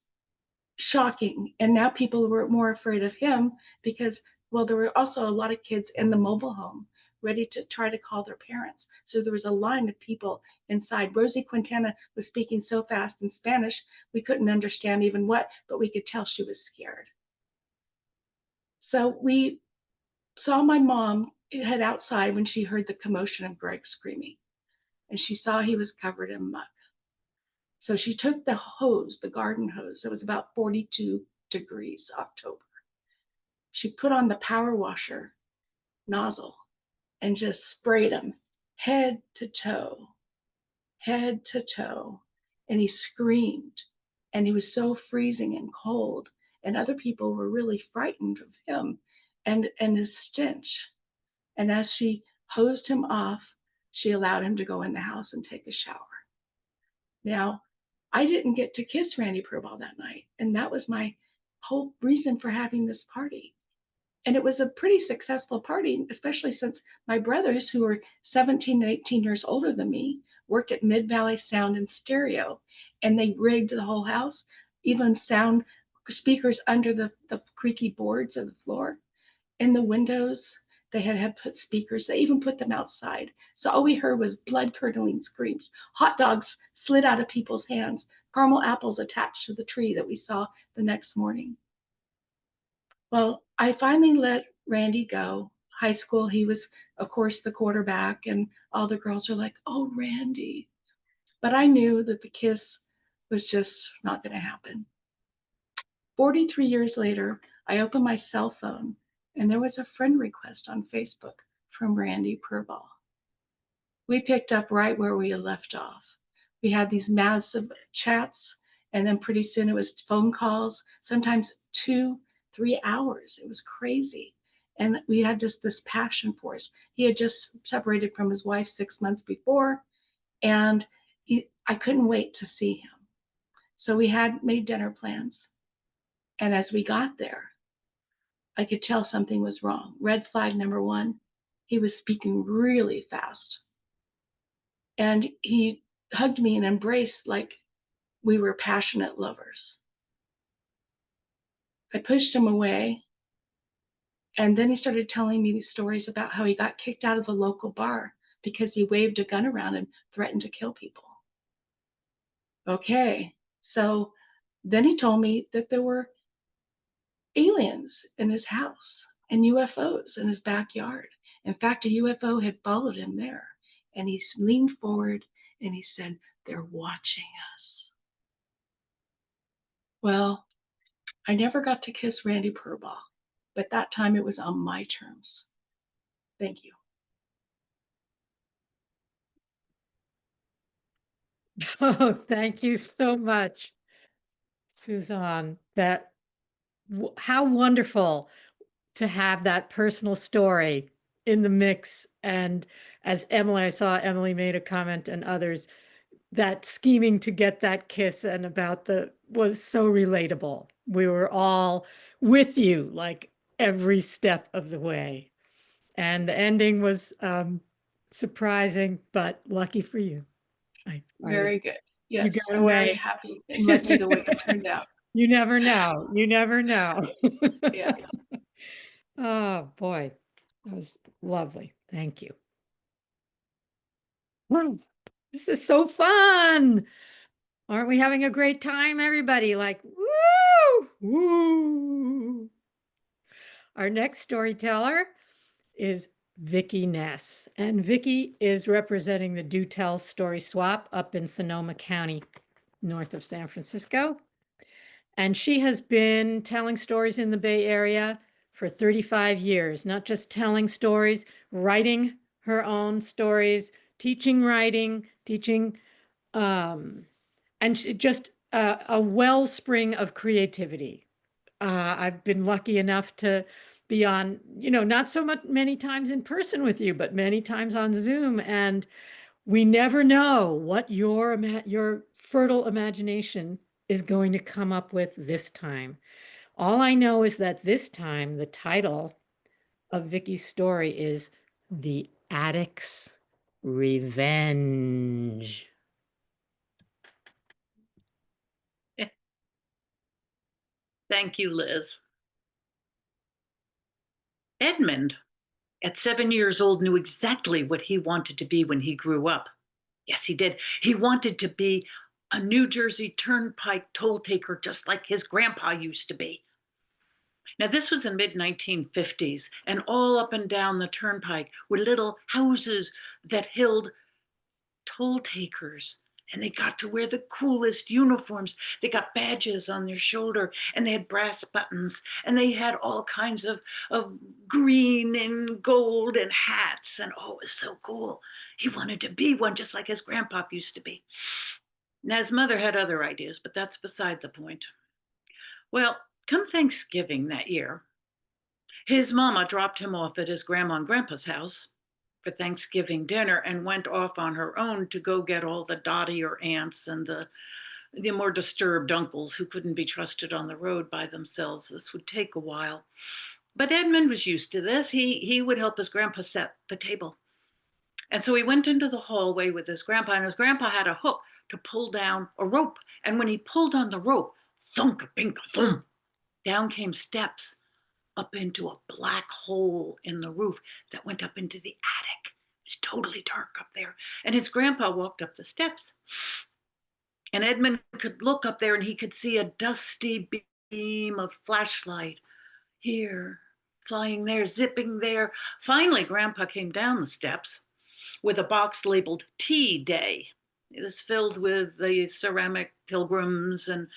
shocking. And now people were more afraid of him because, well, there were also a lot of kids in the mobile home ready to try to call their parents. So there was a line of people inside. Rosie Quintana was speaking so fast in Spanish, we couldn't understand even what, but we could tell she was scared. So we saw my mom head outside when she heard the commotion of Greg screaming, and she saw he was covered in muck. So she took the hose, the garden hose, it was about 42 degrees October. She put on the power washer nozzle and just sprayed him head to toe, head to toe. And he screamed, and he was so freezing and cold. And other people were really frightened of him and his stench. And as she hosed him off, she allowed him to go in the house and take a shower. Now, I didn't get to kiss Randy Purbaugh that night, and that was my whole reason for having this party. And it was a pretty successful party, especially since my brothers, who were 17 and 18 years older than me, worked at Mid-Valley Sound and Stereo, and they rigged the whole house, even sound speakers under the creaky boards of the floor. In the windows, they had put speakers. They even put them outside. So all we heard was blood-curdling screams. Hot dogs slid out of people's hands. Caramel apples attached to the tree that we saw the next morning. Well, I finally let Randy go. High school, he was, of course, the quarterback, and all the girls were like, "Oh, Randy." But I knew that the kiss was just not going to happen. 43 years later, I opened my cell phone and there was a friend request on Facebook from Randy Purball. We picked up right where we had left off. We had these massive chats, and then pretty soon it was phone calls, sometimes 2-3 hours. It was crazy. And we had just this passion for us. He had just separated from his wife 6 months before, and I couldn't wait to see him. So we had made dinner plans. And as we got there, I could tell something was wrong. Red flag number one, he was speaking really fast. And he hugged me and embraced like we were passionate lovers. I pushed him away. And then he started telling me these stories about how he got kicked out of the local bar because he waved a gun around and threatened to kill people. Okay, so then he told me that there were aliens in his house and UFOs in his backyard. In fact, a UFO had followed him there. And he leaned forward and he said, "They're watching us." Well, I never got to kiss Randy Purball, but that time it was on my terms. Thank you. Oh, thank you so much, Suzanne. How wonderful to have that personal story in the mix. And as Emily, I saw Emily made a comment and others, that scheming to get that kiss and about was so relatable. We were all with you like every step of the way. And the ending was surprising, but lucky for you. Very good. You Yes, got I'm very away. happy and lucky the way it turned out. You never know. You never know. Yeah. Oh, boy. That was lovely. Thank you. Wow. This is so fun. Aren't we having a great time, everybody? Like, woo, woo. Our next storyteller is Vicki Ness. And Vicki is representing the Do Tell Story Swap up in Sonoma County, north of San Francisco. And she has been telling stories in the Bay Area for 35 years, not just telling stories, writing her own stories, teaching writing, teaching, and just a wellspring of creativity. I've been lucky enough to be on, not so many times in person with you, but many times on Zoom. And we never know what your fertile imagination is going to come up with this time. All I know is that this time the title of Vicki's story is The Addict's Revenge. Thank you, Liz. Edmund, at 7 years old, knew exactly what he wanted to be when he grew up. Yes, he did. He wanted to be a New Jersey Turnpike toll taker, just like his grandpa used to be. Now, this was the mid-1950s, and all up and down the turnpike were little houses that held toll takers. And they got to wear the coolest uniforms. They got badges on their shoulder, and they had brass buttons, and they had all kinds of green and gold and hats. And oh, it was so cool. He wanted to be one just like his grandpa used to be. Now, his mother had other ideas, but that's beside the point. Well, come Thanksgiving that year, his mama dropped him off at his grandma and grandpa's house for Thanksgiving dinner and went off on her own to go get all the dottier aunts and the more disturbed uncles who couldn't be trusted on the road by themselves. This would take a while. But Edmund was used to this. He would help his grandpa set the table. And so he went into the hallway with his grandpa, and his grandpa had a hook to pull down a rope. And when he pulled on the rope, thunk, bink, thump, Down came steps up into a black hole in the roof that went up into the attic. It was totally dark up there. And his grandpa walked up the steps. And Edmund could look up there and he could see a dusty beam of flashlight here, flying there, zipping there. Finally, Grandpa came down the steps with a box labeled Tea Day. It was filled with the ceramic pilgrims and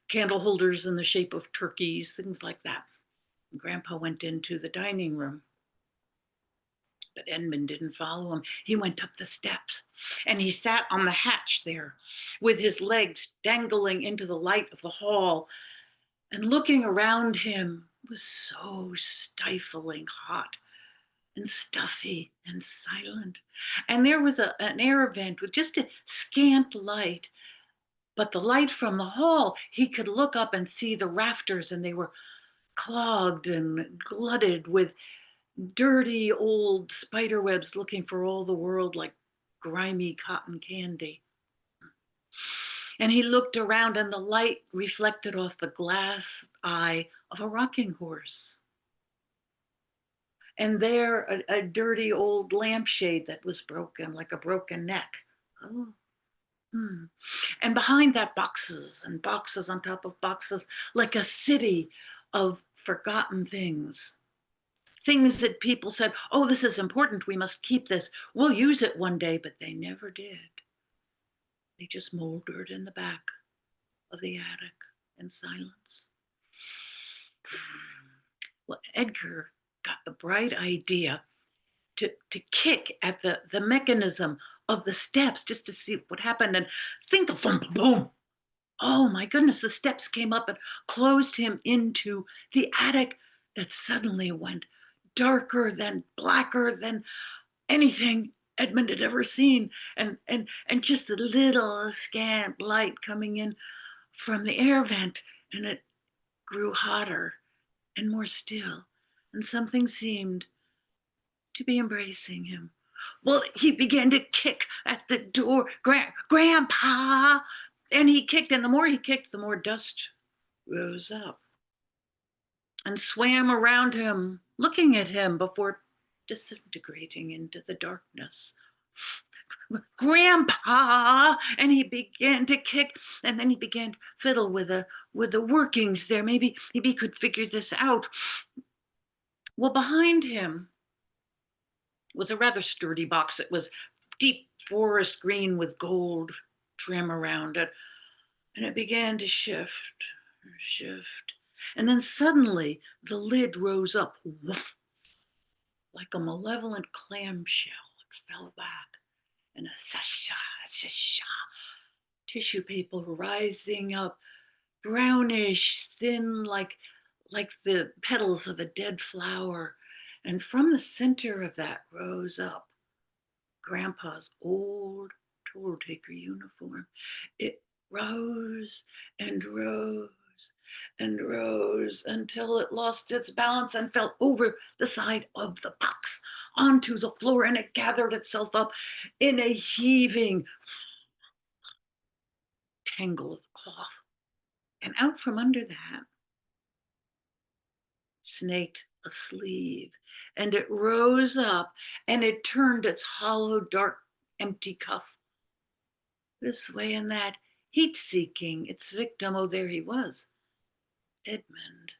candle holders in the shape of turkeys, things like that. Grandpa went into the dining room, but Edmund didn't follow him. He went up the steps and he sat on the hatch there with his legs dangling into the light of the hall, and looking around him was so stifling hot and stuffy and silent. And there was an air vent with just a scant light, but the light from the hall, he could look up and see the rafters, and they were clogged and glutted with dirty old spider webs looking for all the world like grimy cotton candy. And he looked around and the light reflected off the glass eye of a rocking horse. And there, a dirty old lampshade that was broken, like a broken neck. Oh. And behind that, boxes and boxes on top of boxes, like a city of forgotten things. Things that people said, oh, this is important, we must keep this. We'll use it one day, but they never did. They just moldered in the back of the attic in silence. Well, Edgar got the bright idea to kick at the mechanism of the steps just to see what happened, and think of them, boom. Oh my goodness, the steps came up and closed him into the attic that suddenly went darker than, blacker than anything Edmund had ever seen, and just the little scant light coming in from the air vent, and it grew hotter and more still, and something seemed to be embracing him. Well, he began to kick at the door. Grandpa! And he kicked, and the more he kicked, the more dust rose up and swam around him, looking at him before disintegrating into the darkness. Grandpa! And he began to kick, and then he began to fiddle with the workings there. Maybe he could figure this out. Well, behind him was a rather sturdy box. It was deep forest green with gold trim around it. And it began to shift. And then suddenly the lid rose up, woof, like a malevolent clamshell. It fell back, and a sasha, tissue paper rising up, brownish, thin, like the petals of a dead flower. And from the center of that rose up Grandpa's old toll taker uniform. It rose and rose and rose until it lost its balance and fell over the side of the box onto the floor, and it gathered itself up in a heaving tangle of cloth. And out from under that snaked a sleeve, and it rose up and it turned its hollow, dark, empty cuff this way and that, heat-seeking its victim. Oh, there he was, Edmund.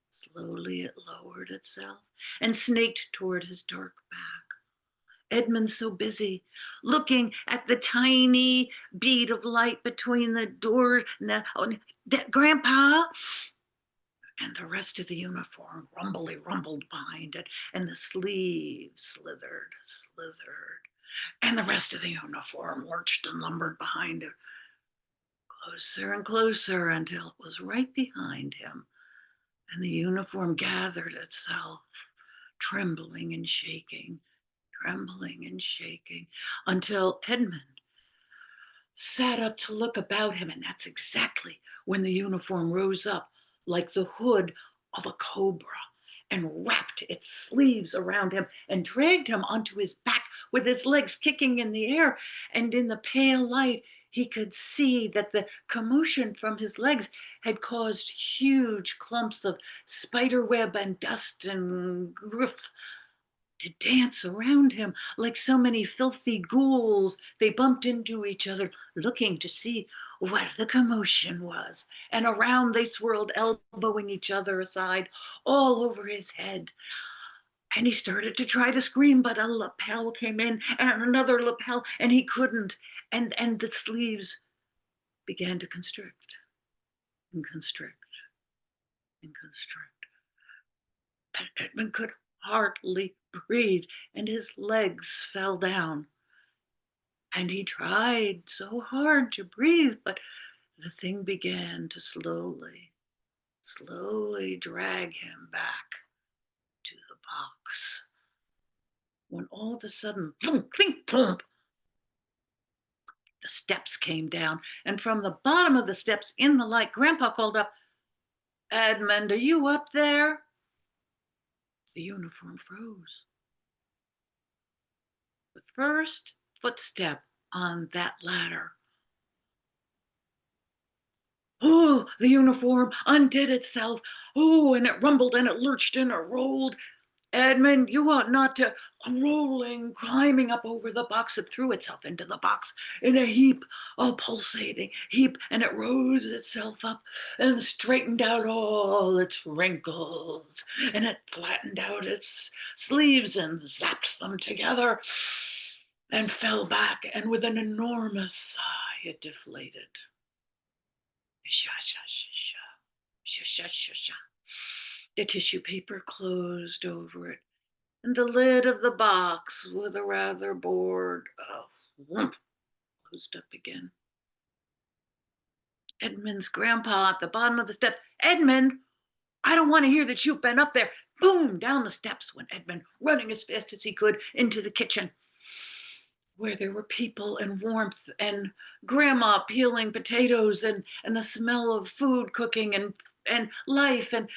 Slowly it lowered itself and snaked toward his dark back. Edmund so busy looking at the tiny bead of light between the door and that Grandpa, and the rest of the uniform rumbled behind it, and the sleeve slithered, and the rest of the uniform lurched and lumbered behind it, closer and closer until it was right behind him, and the uniform gathered itself, trembling and shaking, until Edmund sat up to look about him, and that's exactly when the uniform rose up like the hood of a cobra and wrapped its sleeves around him and dragged him onto his back with his legs kicking in the air. And in the pale light, he could see that the commotion from his legs had caused huge clumps of spider web and dust and griff to dance around him like so many filthy ghouls. They bumped into each other, looking to see what the commotion was. And around they swirled, elbowing each other aside, all over his head. And he started to try to scream, but a lapel came in and another lapel, and he couldn't. And the sleeves began to constrict and constrict and constrict. And Edmund could hardly breathe, and his legs fell down. And he tried so hard to breathe, but the thing began to slowly drag him back to the box. When all of a sudden, thump, clink, thump, the steps came down, and from the bottom of the steps in the light, Grandpa called up, "Edmund, are you up there?" The uniform froze. The first footstep on that ladder. Oh, the uniform undid itself. Oh, and it rumbled and it lurched and it rolled. "Edmund, you ought not to." Rolling, climbing up over the box, it threw itself into the box in a heap, a pulsating heap, and it rose itself up and straightened out all its wrinkles, and it flattened out its sleeves and zapped them together and fell back, and with an enormous sigh, it deflated. Sha, sha, sha, sha, sha, sha, sha, sha. The tissue paper closed over it, and the lid of the box, with a rather bored whomp, closed up again. Edmund's grandpa at the bottom of the step. "Edmund, I don't want to hear that you've been up there." Boom! Down the steps went Edmund, running as fast as he could into the kitchen, where there were people and warmth and grandma peeling potatoes and the smell of food cooking and life. And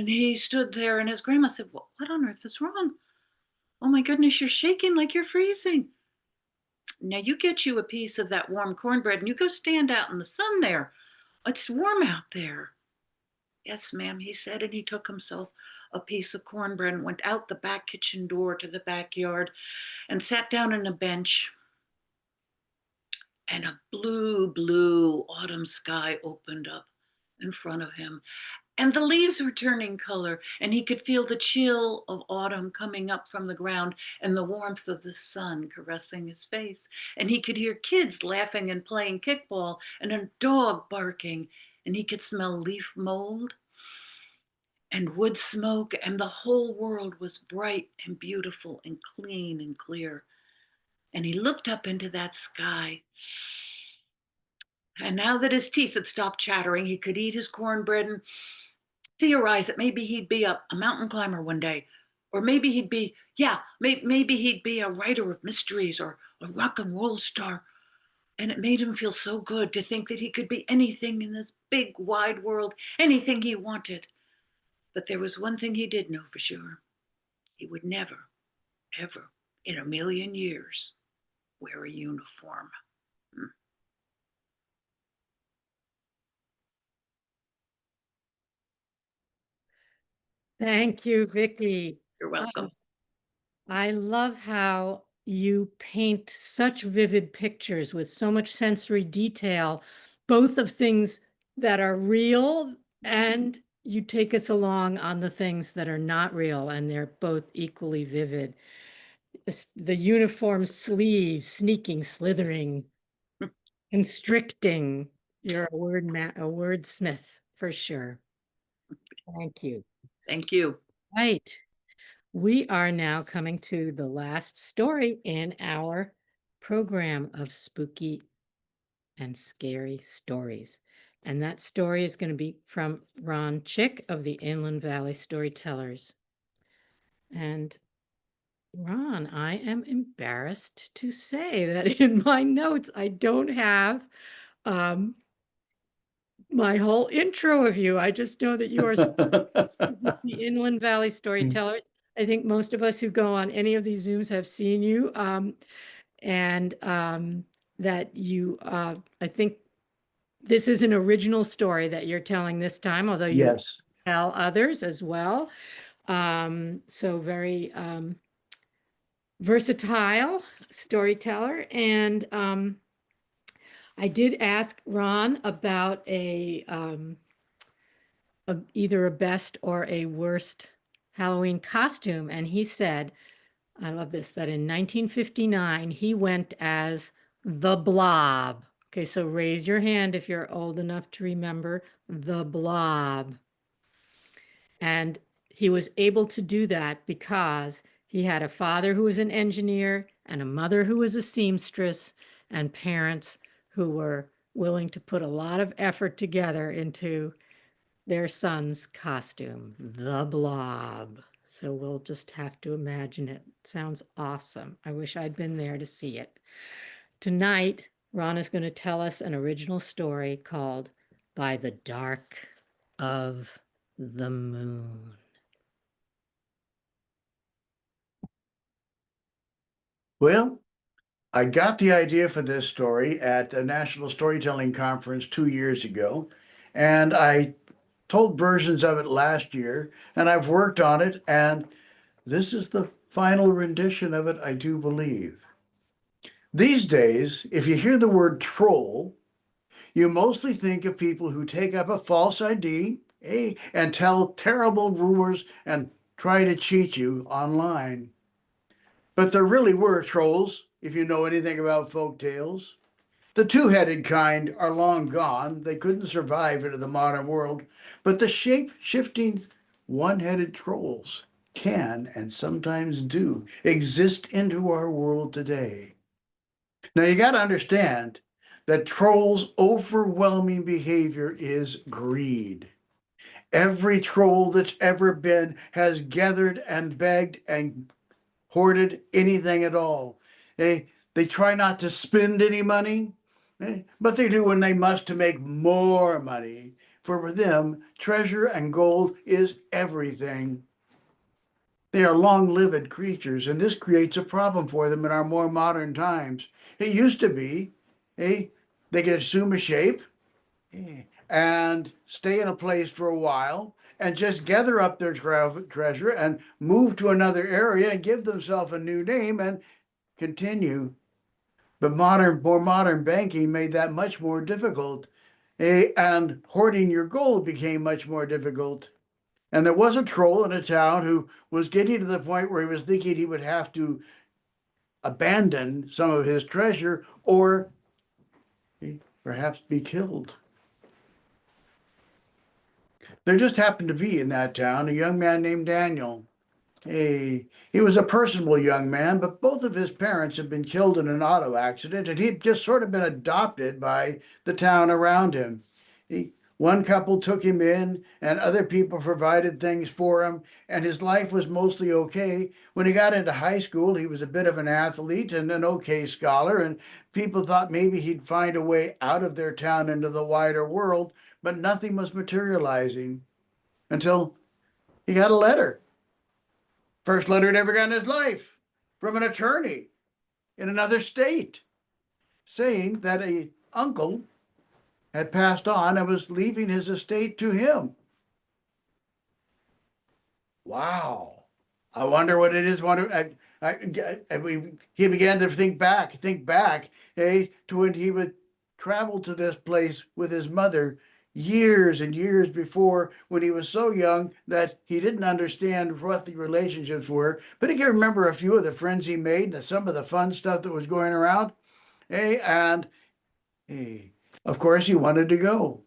he stood there, and his grandma said, "What on earth is wrong? Oh my goodness, you're shaking like you're freezing. Now you get you a piece of that warm cornbread and you go stand out in the sun there. It's warm out there." "Yes, ma'am," he said, and he took himself a piece of cornbread and went out the back kitchen door to the backyard and sat down on a bench. And a blue autumn sky opened up in front of him. And the leaves were turning color, and he could feel the chill of autumn coming up from the ground and the warmth of the sun caressing his face. And he could hear kids laughing and playing kickball and a dog barking, and he could smell leaf mold and wood smoke, and the whole world was bright and beautiful and clean and clear. And he looked up into that sky. And now that his teeth had stopped chattering, he could eat his cornbread and theorize that maybe he'd be a mountain climber one day, or maybe he'd be, maybe he'd be a writer of mysteries or a rock and roll star. And it made him feel so good to think that he could be anything in this big wide world, anything he wanted. But there was one thing he did know for sure. He would never, ever in a million years wear a uniform. Thank you, Vicki. You're welcome. I love how you paint such vivid pictures with so much sensory detail, both of things that are real, and you take us along on the things that are not real, and they're both equally vivid. The uniform sleeves, sneaking, slithering, constricting. You're a wordsmith for sure. Thank you. Thank you. Right. We are now coming to the last story in our program of spooky and scary stories. And that story is going to be from Ron Chick of the Inland Valley Storytellers. And Ron, I am embarrassed to say that in my notes, I don't have my whole intro of you. I just know that you are the Inland Valley Storytellers. I think most of us who go on any of these Zooms have seen you. that you, I think this is an original story that you're telling this time, although you Yes. tell others as well. So very versatile storyteller. And I did ask Ron about either a best or a worst Halloween costume, and he said, I love this, that in 1959 he went as the Blob. Okay, so raise your hand if you're old enough to remember the Blob. And he was able to do that because he had a father who was an engineer and a mother who was a seamstress and parents who were willing to put a lot of effort together into their son's costume, the Blob. So we'll just have to imagine it. Sounds awesome. I wish I'd been there to see it. Tonight, Ron is going to tell us an original story called By the Dark of the Moon. Well, I got the idea for this story at the National Storytelling Conference 2 years ago, and I told versions of it last year, and I've worked on it, and this is the final rendition of it, I do believe. These days, if you hear the word troll, you mostly think of people who take up a false ID, and tell terrible rumors and try to cheat you online. But there really were trolls, if you know anything about folk tales. The two-headed kind are long gone. They couldn't survive into the modern world. But the shape-shifting one-headed trolls can, and sometimes do, exist into our world today. Now you got to understand that trolls' overwhelming behavior is greed. Every troll that's ever been has gathered and begged and hoarded anything at all. They try not to spend any money, but they do when they must to make more money. For them, treasure and gold is everything. They are long-lived creatures, and this creates a problem for them in our more modern times. It used to be, they could assume a shape and stay in a place for a while and just gather up their treasure and move to another area and give themselves a new name and continue. But more modern banking made that much more difficult, and hoarding your gold became much more difficult. And there was a troll in a town who was getting to the point where he was thinking he would have to abandon some of his treasure or perhaps be killed. There just happened to be in that town a young man named Daniel. He was a personable young man, but both of his parents had been killed in an auto accident, and he'd just sort of been adopted by the town around him. One couple took him in, and other people provided things for him, and his life was mostly okay. When he got into high school, he was a bit of an athlete and an okay scholar, and people thought maybe he'd find a way out of their town into the wider world, but nothing was materializing until he got a letter. First letter he'd ever got in his life from an attorney in another state saying that an uncle had passed on and was leaving his estate to him. Wow. I wonder what it is. He began to think back, to when he would travel to this place with his mother years and years before, when he was so young that he didn't understand what the relationships were, but he can remember a few of the friends he made and some of the fun stuff that was going around. And of course he wanted to go.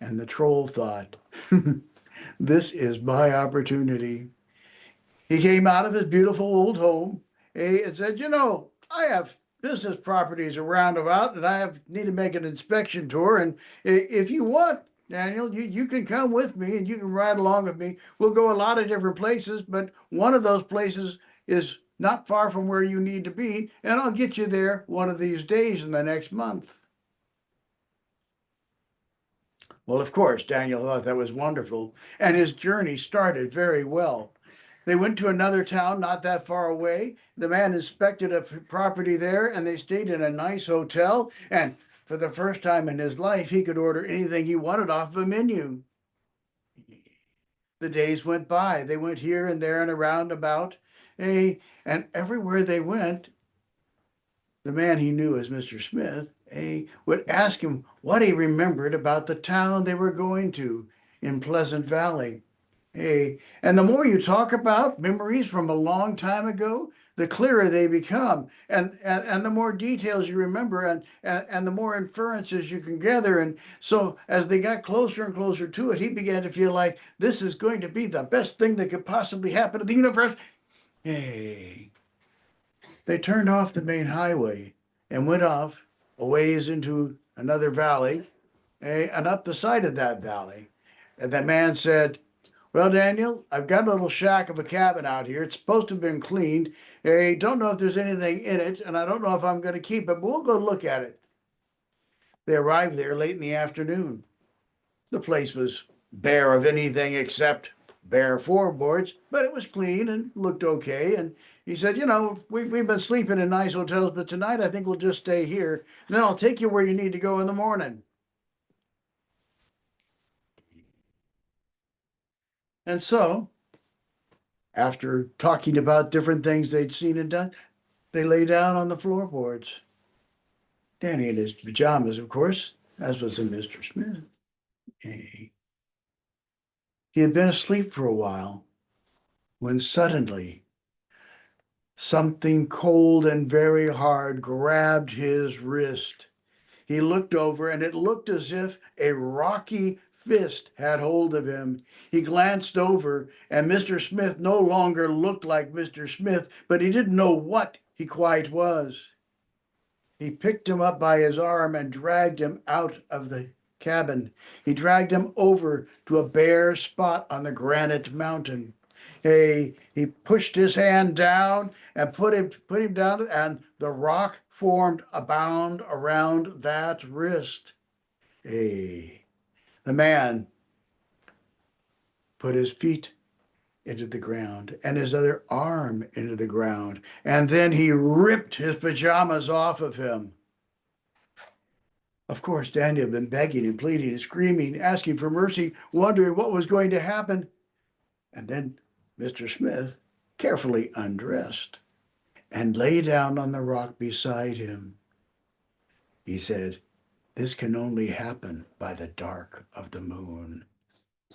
And the troll thought, this is my opportunity. He came out of his beautiful old home and said, I have business properties around about, and I need to make an inspection tour. And if you want, Daniel, you can come with me and you can ride along with me. We'll go a lot of different places, but one of those places is not far from where you need to be, and I'll get you there one of these days in the next month. Well, of course, Daniel thought that was wonderful, and his journey started very well. They went to another town not that far away. The man inspected a property there, and they stayed in a nice hotel. And for the first time in his life, he could order anything he wanted off of a menu. The days went by. They went here and there and around about. And everywhere they went, the man he knew as Mr. Smith would ask him what he remembered about the town they were going to in Pleasant Valley. And the more you talk about memories from a long time ago, the clearer they become, and the more details you remember, and the more inferences you can gather. And so, as they got closer and closer to it, he began to feel like this is going to be the best thing that could possibly happen to the universe. Hey, they turned off the main highway and went off a ways into another valley, and up the side of that valley. And the man said, "Well, Daniel, I've got a little shack of a cabin out here. It's supposed to have been cleaned. I don't know if there's anything in it, and I don't know if I'm going to keep it, but we'll go look at it." They arrived there late in the afternoon. The place was bare of anything except bare floorboards, but it was clean and looked okay. And he said, "You know, we've been sleeping in nice hotels, but tonight I think we'll just stay here. And then I'll take you where you need to go in the morning." And so, after talking about different things they'd seen and done, they lay down on the floorboards. Danny in his pajamas, of course, as was in Mr. Smith. He had been asleep for a while when suddenly something cold and very hard grabbed his wrist. He looked over, and it looked as if a rocky fist had hold of him. He glanced over, and Mr. Smith no longer looked like Mr. Smith, but he didn't know what he quite was. He picked him up by his arm and dragged him out of the cabin. He dragged him over to a bare spot on the granite mountain. He pushed his hand down and put him down, and the rock formed a bound around that wrist. The man put his feet into the ground and his other arm into the ground, and then he ripped his pajamas off of him. Of course, Daniel had been begging and pleading and screaming, asking for mercy, wondering what was going to happen. And then Mr. Smith carefully undressed and lay down on the rock beside him. He said, "This can only happen by the dark of the moon."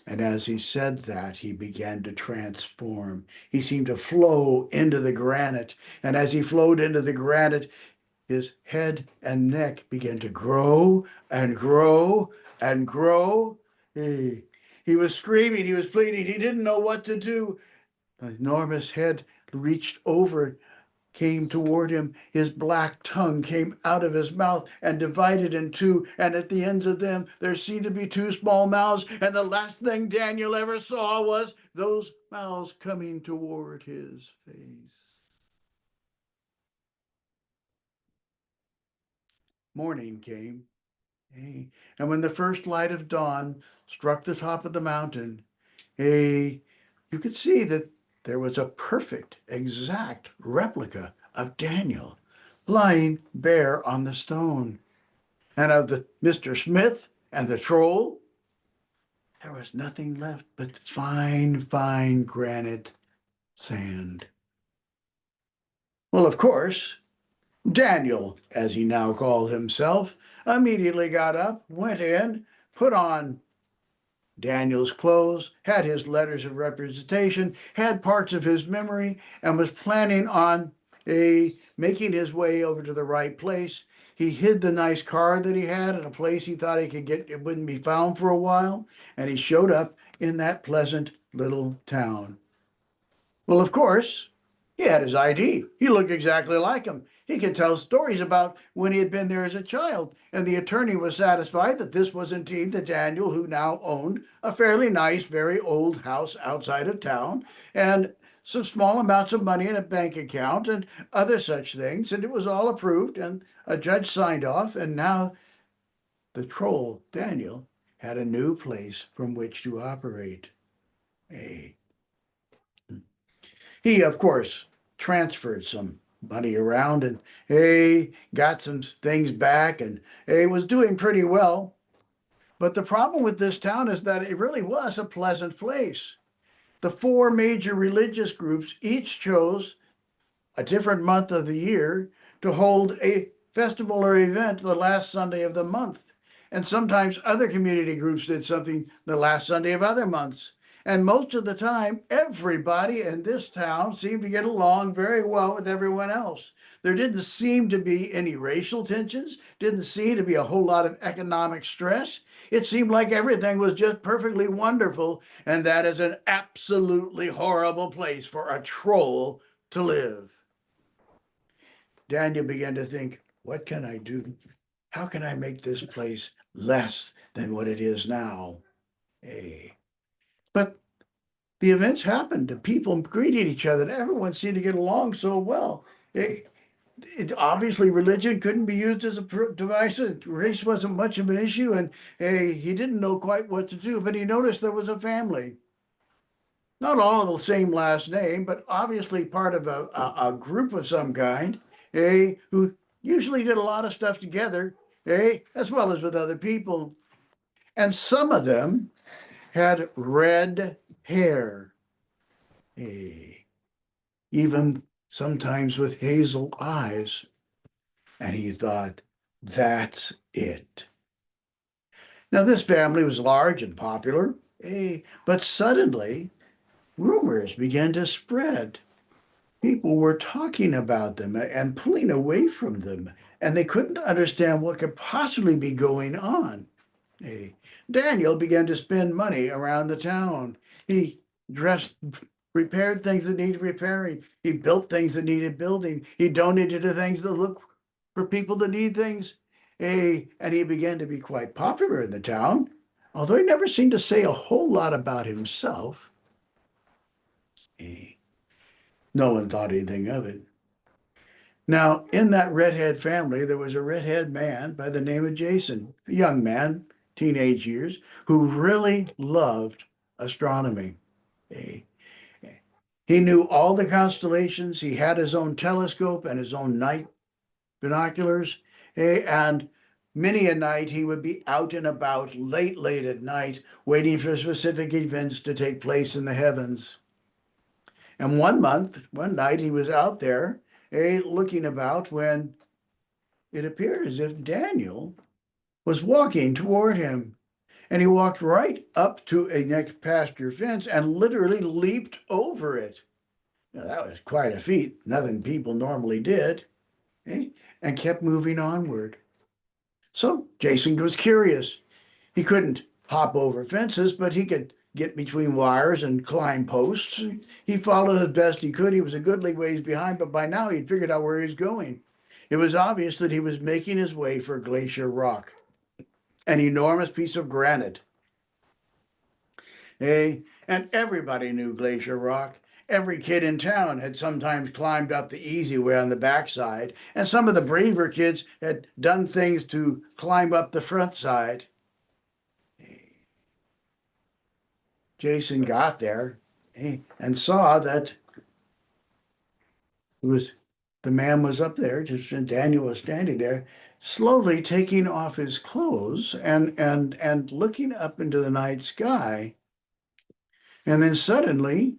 And as he said that, he began to transform. He seemed to flow into the granite. And as he flowed into the granite, his head and neck began to grow and grow and grow. He was screaming, he was pleading, he didn't know what to do. The enormous head reached over, came toward him. His black tongue came out of his mouth and divided in two, and at the ends of them there seemed to be two small mouths, and the last thing Daniel ever saw was those mouths coming toward his face. Morning came, and when the first light of dawn struck the top of the mountain, you could see that there was a perfect, exact replica of Daniel lying bare on the stone. And of the Mr. Smith and the troll, there was nothing left but fine, fine granite sand. Well, of course, Daniel, as he now called himself, immediately got up, went in, put on Daniel's clothes, had his letters of representation, had parts of his memory, and was planning on making his way over to the right place. He hid the nice car that he had in a place he thought he could get, it wouldn't be found for a while, and he showed up in that pleasant little town. Well, of course, he had his ID. He looked exactly like him. He could tell stories about when he had been there as a child, and the attorney was satisfied that this was indeed the Daniel who now owned a fairly nice, very old house outside of town, and some small amounts of money in a bank account and other such things, and it was all approved, and a judge signed off, and now the troll, Daniel, had a new place from which to operate. He, of course, transferred some money around and got some things back and was doing pretty well. But the problem with this town is that it really was a pleasant place. The four major religious groups each chose a different month of the year to hold a festival or event the last Sunday of the month. And sometimes other community groups did something the last Sunday of other months. And most of the time, everybody in this town seemed to get along very well with everyone else. There didn't seem to be any racial tensions, didn't seem to be a whole lot of economic stress. It seemed like everything was just perfectly wonderful, and that is an absolutely horrible place for a troll to live. Daniel began to think, what can I do? How can I make this place less than what it is now? But the events happened, and people greeted each other, and everyone seemed to get along so well. Obviously, religion couldn't be used as a device. Race wasn't much of an issue, and he didn't know quite what to do, but he noticed there was a family. Not all of the same last name, but obviously part of a group of some kind, who usually did a lot of stuff together, as well as with other people. And some of them had red hair, even sometimes with hazel eyes. And he thought, that's it. Now, this family was large and popular, but suddenly rumors began to spread. People were talking about them and pulling away from them, and they couldn't understand what could possibly be going on. Daniel began to spend money around the town. He repaired things that needed repairing. He built things that needed building. He donated to things that look for people that need things. And he began to be quite popular in the town, although he never seemed to say a whole lot about himself. No one thought anything of it. Now, in that redhead family, there was a redhead man by the name of Jason, a young man, teenage years, who really loved astronomy. He knew all the constellations. He had his own telescope and his own night binoculars. And many a night he would be out and about late at night, waiting for specific events to take place in the heavens. And one night, he was out there looking about when it appeared as if Daniel was walking toward him. And he walked right up to a next pasture fence and literally leaped over it. Now, that was quite a feat, nothing people normally did, and kept moving onward. So Jason was curious. He couldn't hop over fences, but he could get between wires and climb posts. He followed as best he could. He was a goodly ways behind, but by now he'd figured out where he was going. It was obvious that he was making his way for Glacier Rock, an enormous piece of granite. And everybody knew Glacier Rock. Every kid in town had sometimes climbed up the easy way on the backside, and some of the braver kids had done things to climb up the front side. Jason got there and saw that the man was up there, and Daniel was standing there, slowly taking off his clothes and looking up into the night sky. And then suddenly,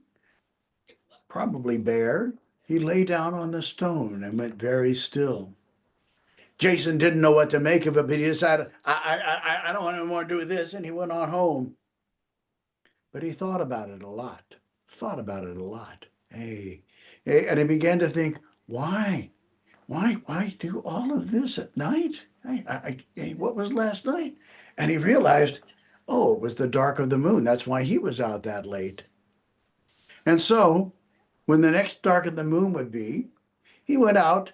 probably bare, he lay down on the stone and went very still. Jason didn't know what to make of it, but he decided, I don't want anything more to do with this, and he went on home. But he thought about it a lot, and he began to think, why do all of this at night? What was last night? And he realized, oh, it was the dark of the moon. That's why he was out that late. And so when the next dark of the moon would be, he went out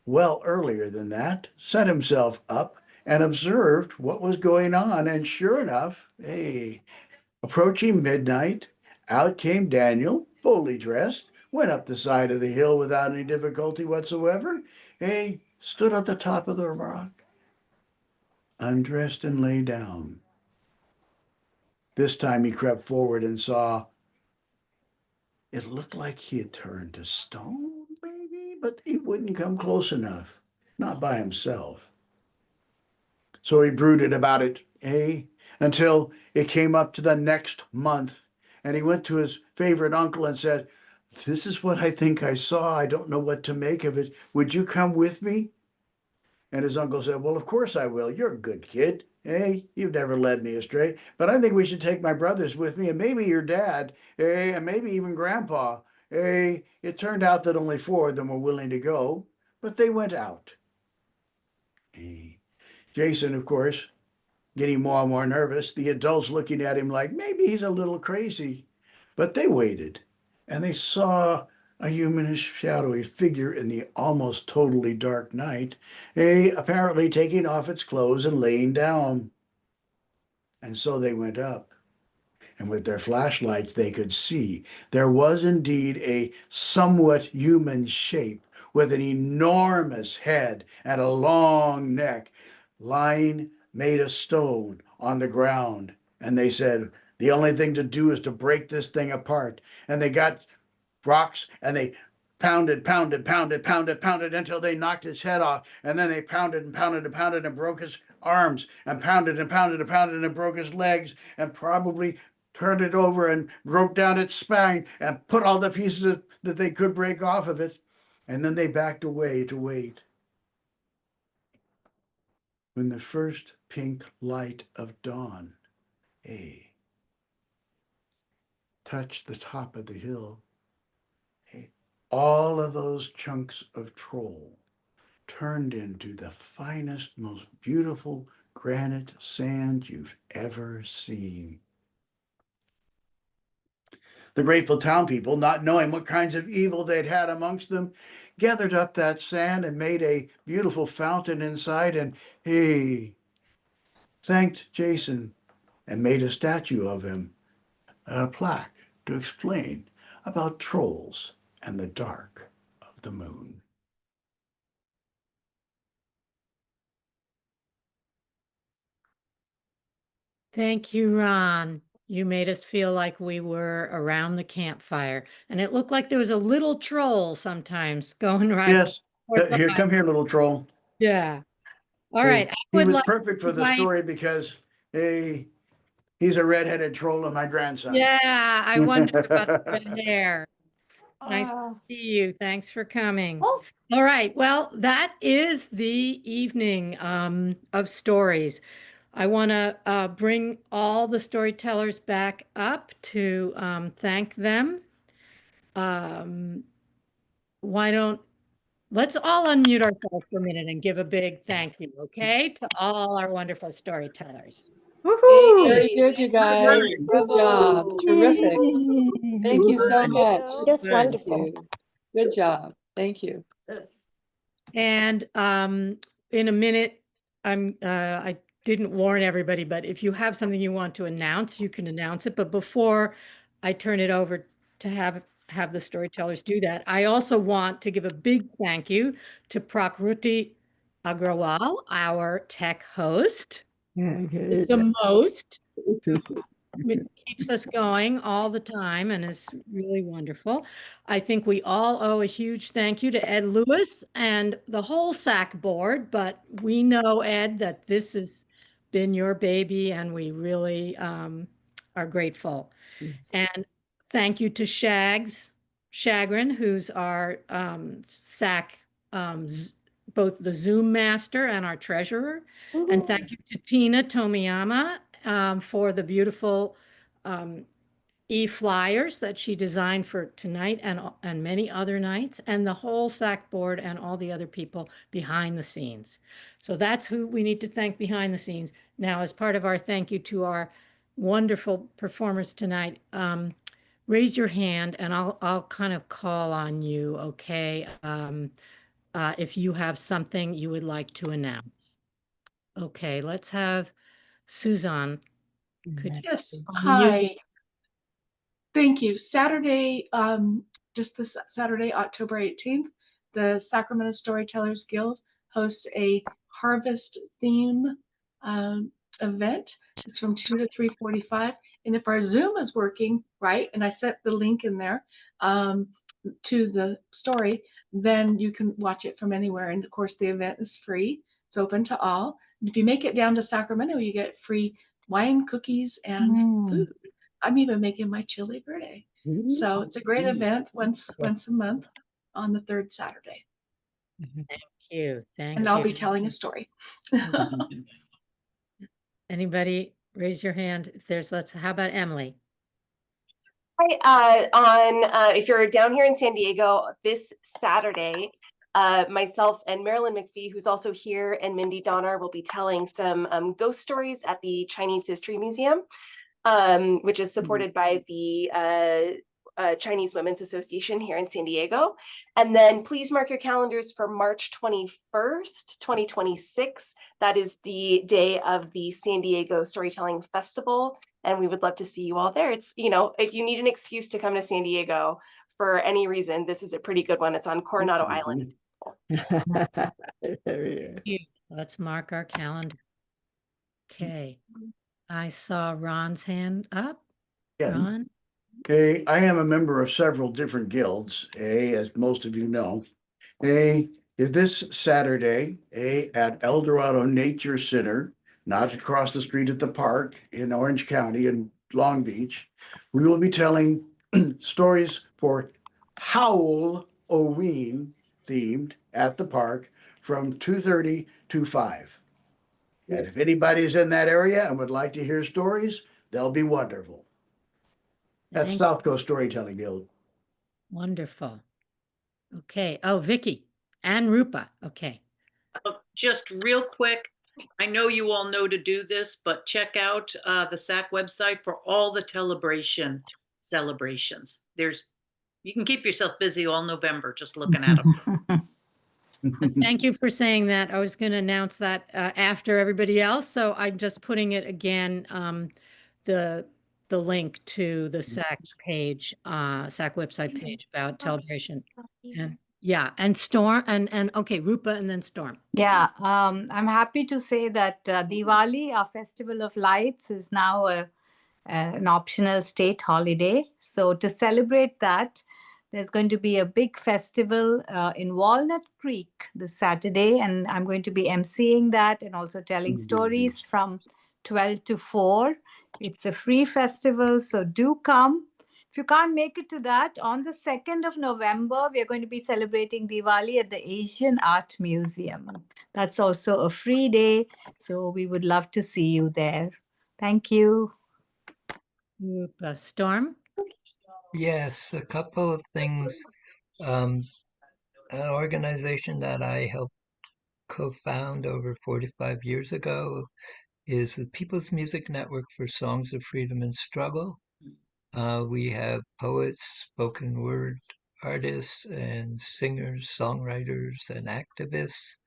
well earlier than that, set himself up and observed what was going on. And sure enough, approaching midnight, out came Daniel, fully dressed, went up the side of the hill without any difficulty whatsoever. He stood at the top of the rock, undressed and lay down. This time he crept forward and saw It looked like he had turned to stone, maybe, but he wouldn't come close enough, not by himself. So he brooded about it, until it came up to the next month. And he went to his favorite uncle and said, "This is what I think I saw. I don't know what to make of it. Would you come with me?" And his uncle said, "Well, of course I will. You're a good kid. Hey, you've never led me astray. But I think we should take my brothers with me and maybe your dad, and maybe even grandpa. It turned out that only four of them were willing to go, but they went out. Jason, of course, getting more and more nervous, the adults looking at him like maybe he's a little crazy. But they waited, and they saw a humanish, shadowy figure in the almost totally dark night, apparently taking off its clothes and laying down. And so they went up, and with their flashlights they could see there was indeed a somewhat human shape with an enormous head and a long neck lying made of stone on the ground. And they said, the only thing to do is to break this thing apart. And they got rocks and they pounded until they knocked his head off. And then they pounded and broke his arms and pounded and broke his legs and probably turned it over and broke down its spine and put all the pieces that they could break off of it. And then they backed away to wait. When the first pink light of dawn, touched the top of the hill, all of those chunks of troll turned into the finest, most beautiful granite sand you've ever seen. The grateful town people, not knowing what kinds of evil they'd had amongst them, gathered up that sand and made a beautiful fountain inside and, thanked Jason and made a statue of him, a plaque to explain about trolls and the dark of the moon. Thank you, Ron. You made us feel like we were around the campfire. And it looked like there was a little troll sometimes going right Yes, forth here, behind. come here, little troll. Yeah. All right. I He would was like perfect for to the invite. story because he's a redheaded troll and my grandson. Yeah, I wondered about the red hair. Nice to Ah. see you. Thanks for coming. Oh. All right. Well, that is the evening of stories. I want to bring all the storytellers back up to thank them. Why don't let's all unmute ourselves for a minute and give a big thank you, okay, to all our wonderful storytellers. Woohoo! Very good, you guys. Good job. Terrific. Thank you so much. Just Thank wonderful. you. Good job. Thank you. And in a minute, I didn't warn everybody, but if you have something you want to announce, you can announce it. But before I turn it over to have the storytellers do that, I also want to give a big thank you to Prakruti Agrawal, our tech host, the most. It keeps us going all the time and is really wonderful. I think we all owe a huge thank you to Ed Lewis and the whole SAC board, but we know, Ed, that this has been your baby and we really are grateful. And thank you to Shagrin, who's our SAC, both the Zoom master and our treasurer. And thank you to Tina Tomiyama for the beautiful e-flyers that she designed for tonight and many other nights, and the whole SAC board and all the other people behind the scenes. So that's who we need to thank behind the scenes. Now, as part of our thank you to our wonderful performers tonight, raise your hand and I'll kind of call on you, okay? If you have something you would like to announce. Okay, let's have Suzanne. Could you Yes. unmute? Hi. Thank you. Saturday, just this Saturday, October 18th, the Sacramento Storytellers Guild hosts a harvest theme event. It's from 2 to 3:45. And if our Zoom is working, right, and I set the link in there to the story, then you can watch it from anywhere. And of course, the event is free. It's open to all. And if you make it down to Sacramento, you get free wine, cookies, and food. I'm even making my chili verde. So it's a great event once a month on the third Saturday. Thank you. Thank And you. I'll be telling a story. Anybody raise your hand if there's, how about Emily? Hi, if you're down here in San Diego this Saturday, myself and Marilyn McPhee, who's also here, and Mindy Donner will be telling some ghost stories at the Chinese History Museum, which is supported by the Chinese Women's Association here in San Diego. And then please mark your calendars for March 21st, 2026. That is the day of the San Diego Storytelling Festival. And we would love to see you all there. It's, you know, if you need an excuse to come to San Diego for any reason, this is a pretty good one. It's on Coronado Island. Let's mark our calendar. Okay. I saw Ron's hand up. Yeah. Ron? Okay, I am a member of several different guilds, as most of you know. This Saturday, at El Dorado Nature Center, not across the street at the park in Orange County in Long Beach, we will be telling stories for Halloween themed at the park from 2:30 to 5. And if anybody's in that area and would like to hear stories, they'll be wonderful. That's Thank South Coast Storytelling Guild. Wonderful. Okay. Oh, Vicky and Rupa. Okay. Just real quick, I know you all know to do this, but check out the SAC website for all the celebration celebrations. You can keep yourself busy all November just looking at them. Thank you for saying that. I was going to announce that after everybody else, so I'm just putting it again, the link to the SAC page, SAC website page about celebration. And yeah, and Storm and okay, Rupa and then Storm. Yeah, I'm happy to say that Diwali, our Festival of Lights, is now an optional state holiday. So to celebrate that, there's going to be a big festival in Walnut Creek this Saturday, and I'm going to be emceeing that and also telling stories from 12 to 4. It's a free festival, so do come. If you can't make it to that, on the 2nd of November, we are going to be celebrating Diwali at the Asian Art Museum. That's also a free day, so we would love to see you there. Thank you. Rupa. Storm? Yes, a couple of things. An organization that I helped co-found over 45 years ago is the People's Music Network for Songs of Freedom and Struggle. We have poets, spoken word artists, and singers, songwriters, and activists.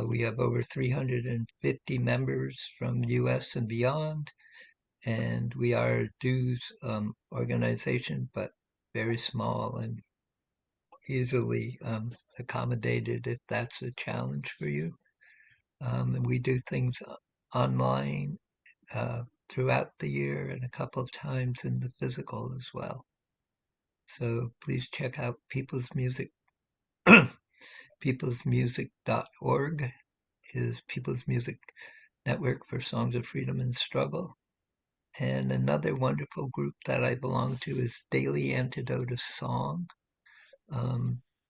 We have over 350 members from the US and beyond. And we are a dues organization, but very small and easily accommodated if that's a challenge for you. And we do things online throughout the year and a couple of times in the physical as well. So please check out People's Music. peoplesmusic.org is People's Music Network for Songs of Freedom and Struggle. And another wonderful group that I belong to is Daily Antidote of Song.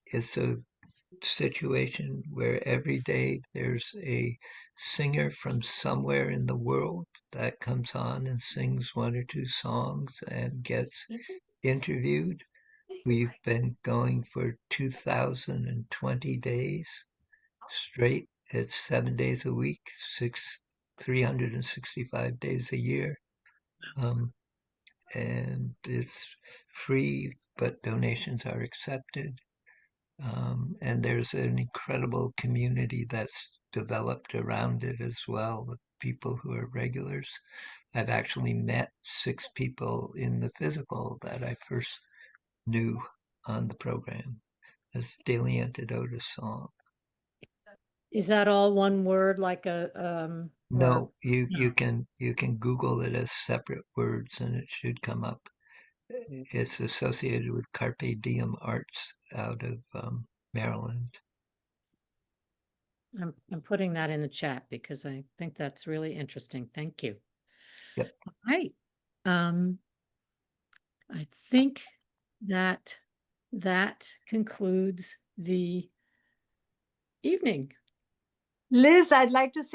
It's a situation where every day there's a singer from somewhere in the world that comes on and sings one or two songs and gets interviewed. We've been going for 2,020 days straight. It's 7 days a week, 365 days a year. And it's free, but donations are accepted. And there's an incredible community that's developed around it as well, with people who are regulars. I've actually met 6 people in the physical that I first knew on the program. That's Daily Antidote of Song. Is that all one word, like a No, No. you can Google it as separate words and it should come up. It's associated with Carpe Diem Arts out of Maryland. I'm putting that in the chat because I think that's really interesting. Thank you. Yep. All right. I think that concludes the evening. Liz, I'd like to say